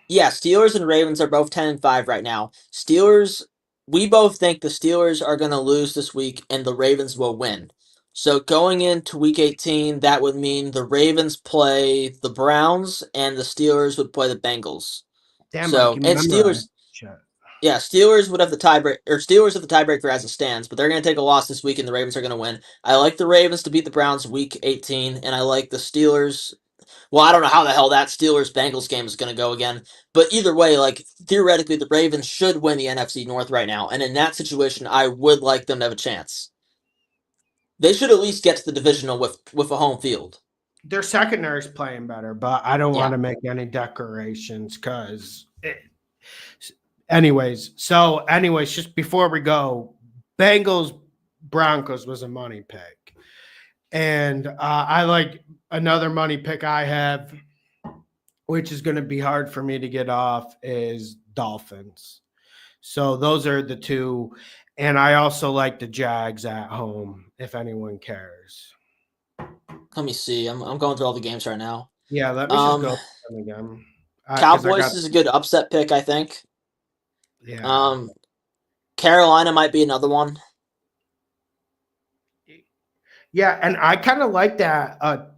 Yeah, Steelers and Ravens are both 10-5 right now. Steelers, we both think the Steelers are going to lose this week and the Ravens will win. So going into week 18, that would mean the Ravens play the Browns and the Steelers would play the Bengals. Damn, Mike, So, you and memorized Steelers, shit. yeah, Steelers would have the tiebreak, or Steelers have the tiebreaker as it stands, but they're going to take a loss this week and the Ravens are going to win. I like the Ravens to beat the Browns week 18, and I like the Steelers. Well, I don't know how the hell that Steelers Bengals game is going to go again, but either way, like theoretically, the Ravens should win the NFC North right now, and in that situation, I would like them to have a chance. They should at least get to the divisional with a home field. Their secondary is playing better, but I don't want Yeah. to make any declarations because. Anyways, just before we go, Bengals Broncos was a money pick, and I like another money pick I have, which is going to be hard for me to get off, is Dolphins. So those are the two, and I also like the Jags at home if anyone cares. Let me see. I'm going through all the games right now. Yeah, let me just go through them again. 'Cause I Cowboys got is a good upset pick, I think. yeah. Carolina might be another one. Yeah, and I kind of like that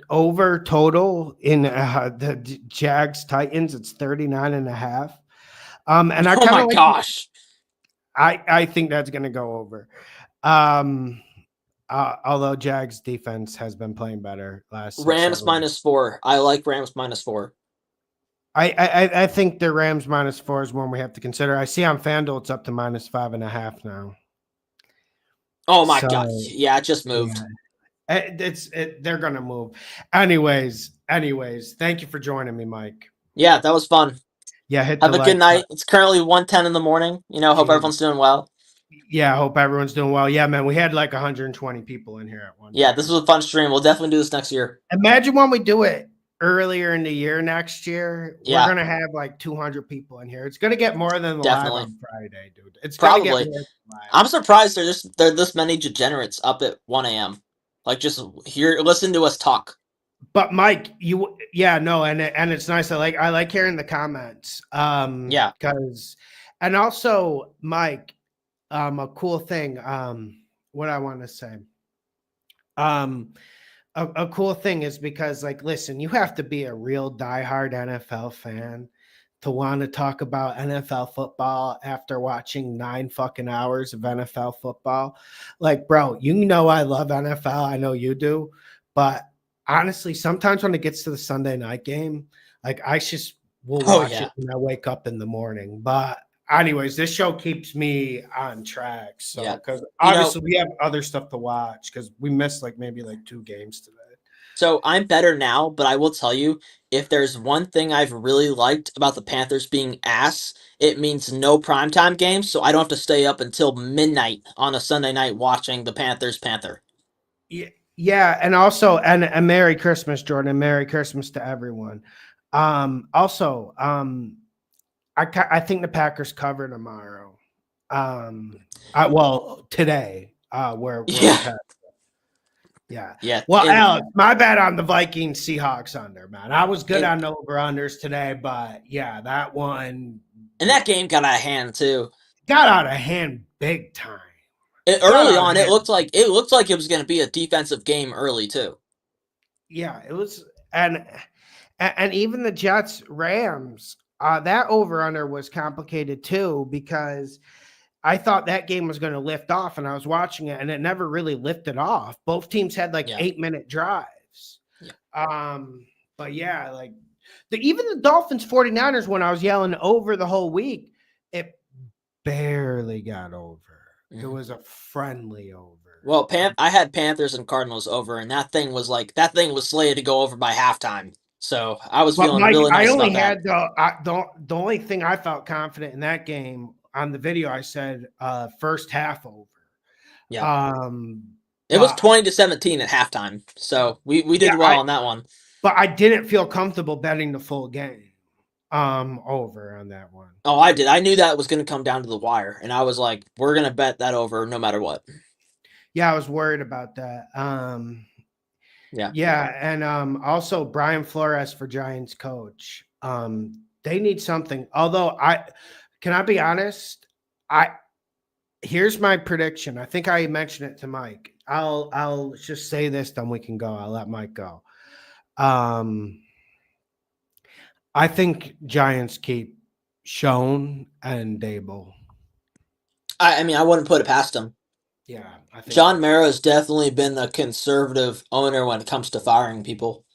over total in the Jags Titans. It's 39.5. And I Oh kind my of like gosh. I think that's going to go over. Although Jags defense has been playing better last Rams several. -4. I like Rams -4. I think the Rams -4 is one we have to consider. I see on FanDuel it's up to -5.5 now. Oh my god. Yeah, it just moved. Yeah. They're gonna move. Anyways, thank you for joining me, Mike. Yeah, that was fun. Yeah, hit Have the a good like night. It's currently 1:10 in the morning. Hope everyone's doing well. Yeah, hope everyone's doing well. Yeah, man, we had like 120 people in here at one Yeah, time. this was a fun stream. We'll definitely do this next year. Imagine when we do it earlier in the year next year. Yeah. We're gonna have like 200 people in here. It's gonna get more than the Definitely. live on Friday, dude. It's Probably. gonna get more than live. I'm surprised there are this many degenerates up at 1 a.m. Like just listen to us talk. But Mike, and it's nice. I like hearing the comments. Yeah. And also, Mike, a cool thing. What I want to say. A cool thing is because, like, listen, you have to be a real diehard NFL fan to want to talk about NFL football after watching 9 fucking hours of NFL football. Like, bro, I love NFL. I know you do, but honestly, sometimes when it gets to the Sunday night game, like I just will watch it when I wake up in the morning. But anyways, this show keeps me on track. So because obviously we have other stuff to watch because we missed maybe 2 games today. So I'm better now, but I will tell you, if there's one thing I've really liked about the Panthers being ass, it means no primetime games, so I don't have to stay up until midnight on a Sunday night watching the Panther. Yeah, and also, and Merry Christmas, Jordan. Merry Christmas to everyone. I think the Packers cover tomorrow. Today. Yeah. Well, Alex, my bad on the Vikings Seahawks under, man. I was good on over-unders today, but yeah, that one. And that game got out of hand too. Got out of hand big time. Early on, it looked like it was going to be a defensive game early too. Yeah, it was, and even the Jets Rams, that over-under was complicated too because I thought that game was going to lift off, and I was watching it, and it never really lifted off. Both teams had 8-minute drives. Yeah. But yeah, even the Dolphins 49ers, when I was yelling over the whole week, it barely got over. Mm-hmm. It was a friendly over. Well, I had Panthers and Cardinals over, and that thing was slated to go over by halftime. So I was feeling really nice about that. The only thing I felt confident in that game. On the video, I said first half over. Yeah. It was 20-17 at halftime, so we did well on that one. But I didn't feel comfortable betting the full game over on that one. Oh, I did. I knew that was going to come down to the wire, and I was like, we're going to bet that over no matter what. Yeah, I was worried about that. Yeah. Yeah, and also Brian Flores for Giants coach. They need something. Although I be honest, I here's my prediction. I think I mentioned it to Mike. I'll just say this, then we can go. I'll let Mike go. Um, I think Giants keep Schoen and Dable. I mean, I wouldn't put it past him. Yeah, I think John that's Mara's definitely been the conservative owner when it comes to firing people.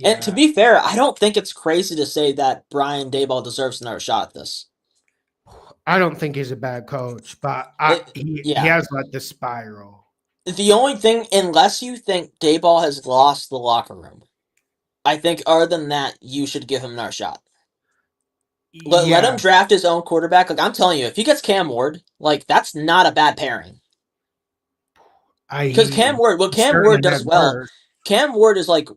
And to yeah. be fair, I don't think it's crazy to say that Brian Daboll deserves another shot at this. I don't think he's a bad coach, but It, he yeah. has let this spiral. The only thing, unless you think Daboll has lost the locker room, I think other than that, you should give him another shot. Let him Yeah, draft his own quarterback. Like I'm telling you, if he gets Cam Ward, like that's not a bad pairing. Because I Cam Ward, what Cam Ward certainly does had well, worse. Cam Ward is like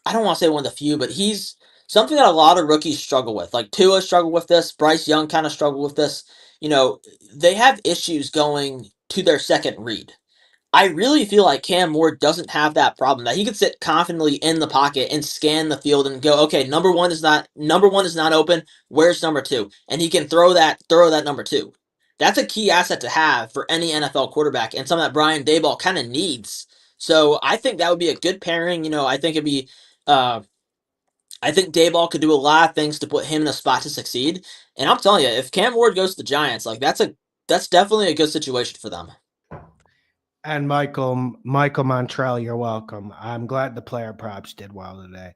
I don't want to say one of the few, but he's something that a lot of rookies struggle with. Like Tua struggled with this, Bryce Young kind of struggled with this. You know, they have issues going to their second read. I really feel like Cam Ward doesn't have that problem. That he could sit confidently in the pocket and scan the field and go, okay, number one is not open. Where's number two? And he can throw that number two. That's a key asset to have for any NFL quarterback, and something that Brian Daboll kind of needs. So I think that would be a good pairing. You know, I think it'd be. Uh, I think Dayball could do a lot of things to put him in a spot to succeed. And I'm telling you, if Cam Ward goes to the Giants, like that's definitely a good situation for them. And Michael Montrell, you're welcome. I'm glad the player props did well today.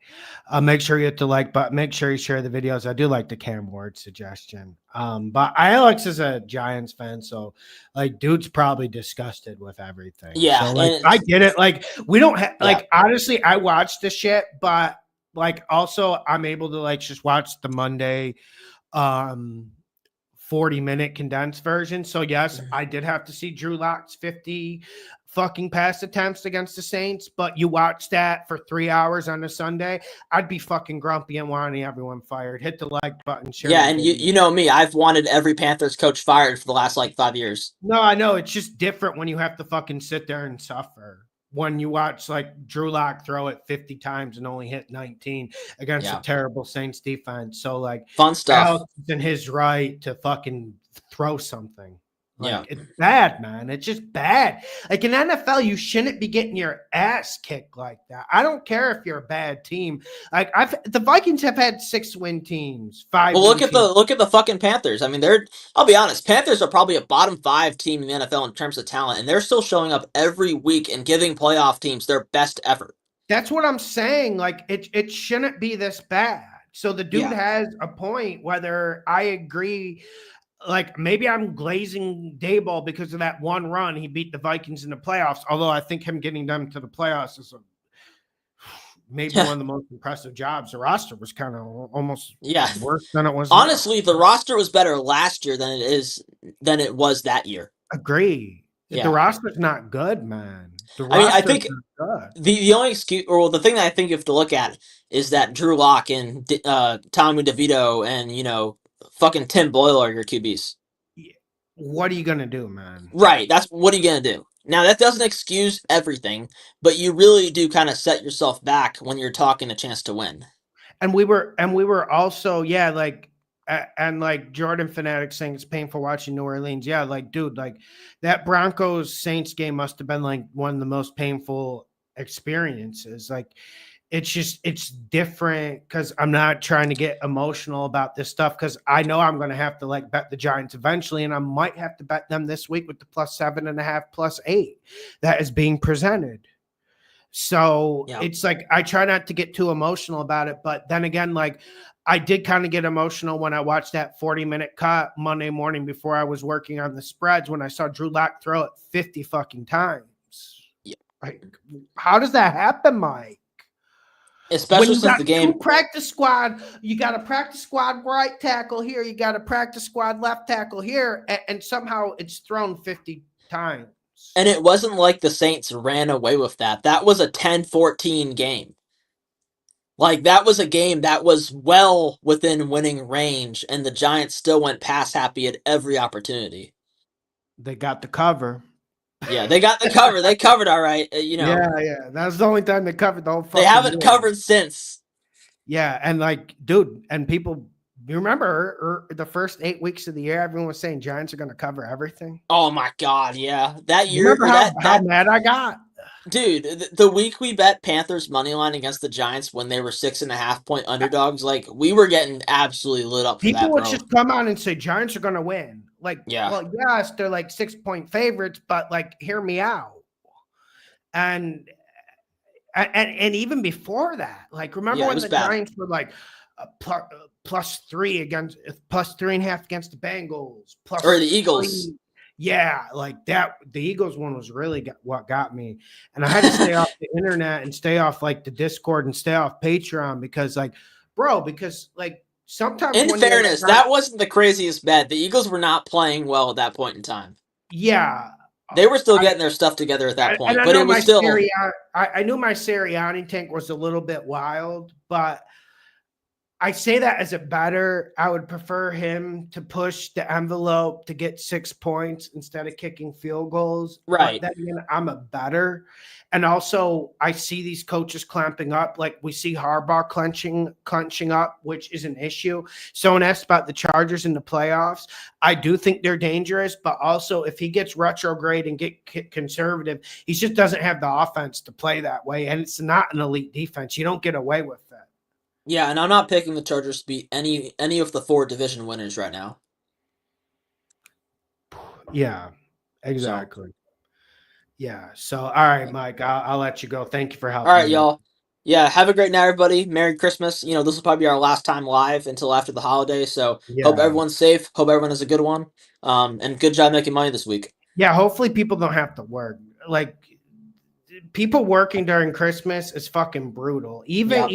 Make sure you hit the like button. Make sure you share the videos. I do like the Cam Ward suggestion. But Alex is a Giants fan, so like, dude's probably disgusted with everything. Yeah, So like, and I get it. Like, we don't have yeah, like honestly, I watch the shit, but like also I'm able to like just watch the Monday. Um, 40-minute condensed version. So yes, I did have to see Drew Lock's 50 fucking pass attempts against the Saints, but you watch that for 3 hours on a Sunday, I'd be fucking grumpy and wanting everyone fired. Hit the like button, share yeah, the and video. you know me, I've wanted every Panthers coach fired for the last like 5 years. No, I know it's just different when you have to fucking sit there and suffer. When you watch like Drew Lock throw it 50 times and only hit 19 against a Yeah, terrible Saints defense. So like fun stuff. Alex is in his right to fucking throw something. Yeah, Like it's bad, man. It's just bad. Like in NFL, you shouldn't be getting your ass kicked like that. I don't care if you're a bad team. Like the Vikings have had 6-win teams, five well, win teams. look at the fucking Panthers. I mean, they're. I'll be honest, Panthers are probably a bottom five team in the NFL in terms of talent, and they're still showing up every week and giving playoff teams their best effort. That's what I'm saying. Like it shouldn't be this bad. So the dude Yeah, has a point. Whether I agree, like maybe I'm glazing Dayball because of that one run he beat the Vikings in the playoffs. Although I think him getting them to the playoffs is maybe one of the most impressive jobs. The roster was kind of almost yeah. worse than it was now. Honestly, the roster was better last year than it was that year. Agree. The Yeah. roster's not good, man. The I mean, I roster's think not good. the only excuse, or well, the thing that I think you have to look at is that Drew Lock and Tommy DeVito and fucking Tim Boyle are your QBs. What are you gonna do, man? Right. That's what are you gonna do? Now that doesn't excuse everything, but you really do kind of set yourself back when you're talking a chance to win. And we were also, yeah, like and like Jordan Fanatic saying it's painful watching New Orleans. Yeah, like dude, like that Broncos Saints game must have been like one of the most painful experiences. Like it's different because I'm not trying to get emotional about this stuff because I know I'm going to have to like bet the Giants eventually, and I might have to bet them this week with the +7.5, +8 that is being presented. So Yeah. it's like I try not to get too emotional about it, but then again, like I did kind of get emotional when I watched that 40-minute cut Monday morning before I was working on the spreads when I saw Drew Lock throw it 50 fucking times. Yeah. Like, how does that happen, Mike? When Especially you since got the two game. practice squad, you got a practice squad right tackle here, you got a practice squad left tackle here, and somehow it's thrown 50 times. And it wasn't like the Saints ran away with that. That was a 10-14 game. Like, that was a game that was well within winning range, and the Giants still went pass happy at every opportunity. They got the cover. Yeah, they got the cover. They covered all right. Yeah. That was the only time they covered the whole fucking They haven't year. covered since. Yeah, and like, dude, and people, you remember the first 8 weeks of the year, everyone was saying Giants are going to cover everything. Oh my god, yeah. That You year, remember how mad I got? dude, the week we bet Panthers money line against the Giants when they were 6.5-point underdogs, like we were getting absolutely lit up for People that, would bro. just come out and say Giants are going to win. Like, Yeah. well, yes, they're like 6-point favorites, but like, hear me out. And even before that, like, remember Yeah, it when was the bad. Giants were like +3 against +3.5 against the Bengals, Or the Eagles. +3. Yeah, like that. The Eagles one was really what got me, and I had to stay off the internet and stay off like the Discord and stay off Patreon because, like, bro, because like sometimes In when you're fairness, that wasn't the craziest bet. The Eagles were not playing well at that point in time. yeah, They were still getting their stuff together at that point, and I but know it was my still. I knew my Sirianni tank was a little bit wild, but I say that as a better. I would prefer him to push the envelope to get 6 points instead of kicking field goals. Right. But then again, I'm a better. And also, I see these coaches clamping up. Like we see Harbaugh clenching up, which is an issue. Someone asked about the Chargers in the playoffs. I do think they're dangerous, but also if he gets retrograde and get conservative, he just doesn't have the offense to play that way. And it's not an elite defense. You don't get away with that. Yeah, and I'm not picking the Chargers to beat any of the 4 division winners right now. Yeah, exactly. Yeah. So, all right, Mike, I'll let you go. Thank you for helping. All right, y'all. Yeah, have a great night, everybody. Merry Christmas. This will probably be our last time live until after the holidays. So hope everyone's safe. Hope everyone has a good one. And good job making money this week. Yeah, hopefully people don't have to work. Like people working during Christmas is fucking brutal. Even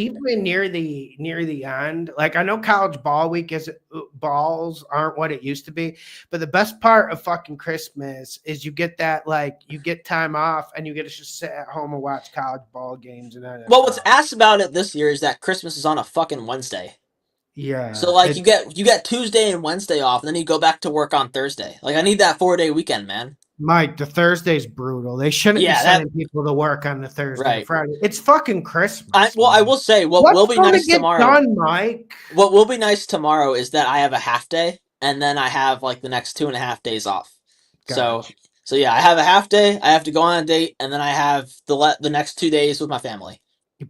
near the end. Like I know college ball week balls aren't what it used to be, but the best part of fucking Christmas is you get that you get time off and you get to just sit at home and watch college ball games and then. Well, what's asked about it this year is that Christmas is on a fucking Wednesday. Yeah. So you get Tuesday and Wednesday off, and then you go back to work on Thursday. Like I need that 4-day weekend, man. Mike, the Thursday's brutal. They shouldn't be sending people to work on the Thursday and Friday. It's fucking Christmas. I will say what will be nice tomorrow. Done, Mike? What will be nice tomorrow is that I have a half day, and then I have like the next 2.5 days off. Gotcha. So yeah, I have a half day. I have to go on a date, and then I have the next 2 days with my family.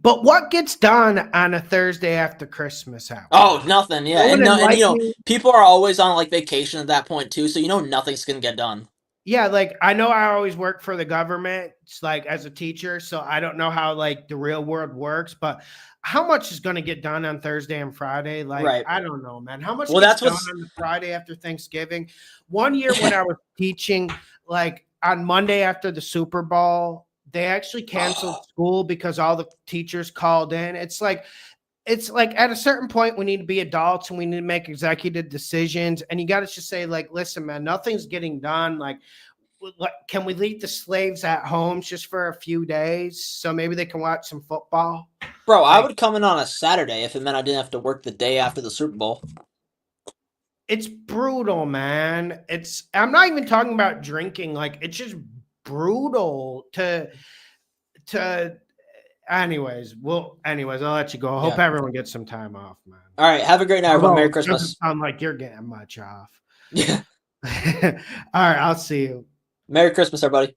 But what gets done on a Thursday after Christmas happens? Oh, nothing. Yeah, and people are always on like vacation at that point too, so nothing's gonna get done. Yeah, like I know I always work for the government, like as a teacher, so I don't know how like the real world works, but how much is going to get done on Thursday and Friday? Like I don't know, man. How much gets done on the Friday after Thanksgiving? One year when I was teaching, like on Monday after the Super Bowl, they actually canceled school because all the teachers called in. It's like at a certain point we need to be adults and we need to make executive decisions, and you got to just say like, listen, man, nothing's getting done. Like can we leave the slaves at home just for a few days so maybe they can watch some football? Bro, I would come in on a Saturday if it meant I didn't have to work the day after the Super Bowl. It's brutal, man. I'm not even talking about drinking. Like it's just brutal to Anyways, I'll let you go. I hope everyone gets some time off, man. All right, have a great night, everyone. Merry Christmas. Doesn't sound like you're getting much off. Yeah. All right, I'll see you. Merry Christmas, everybody.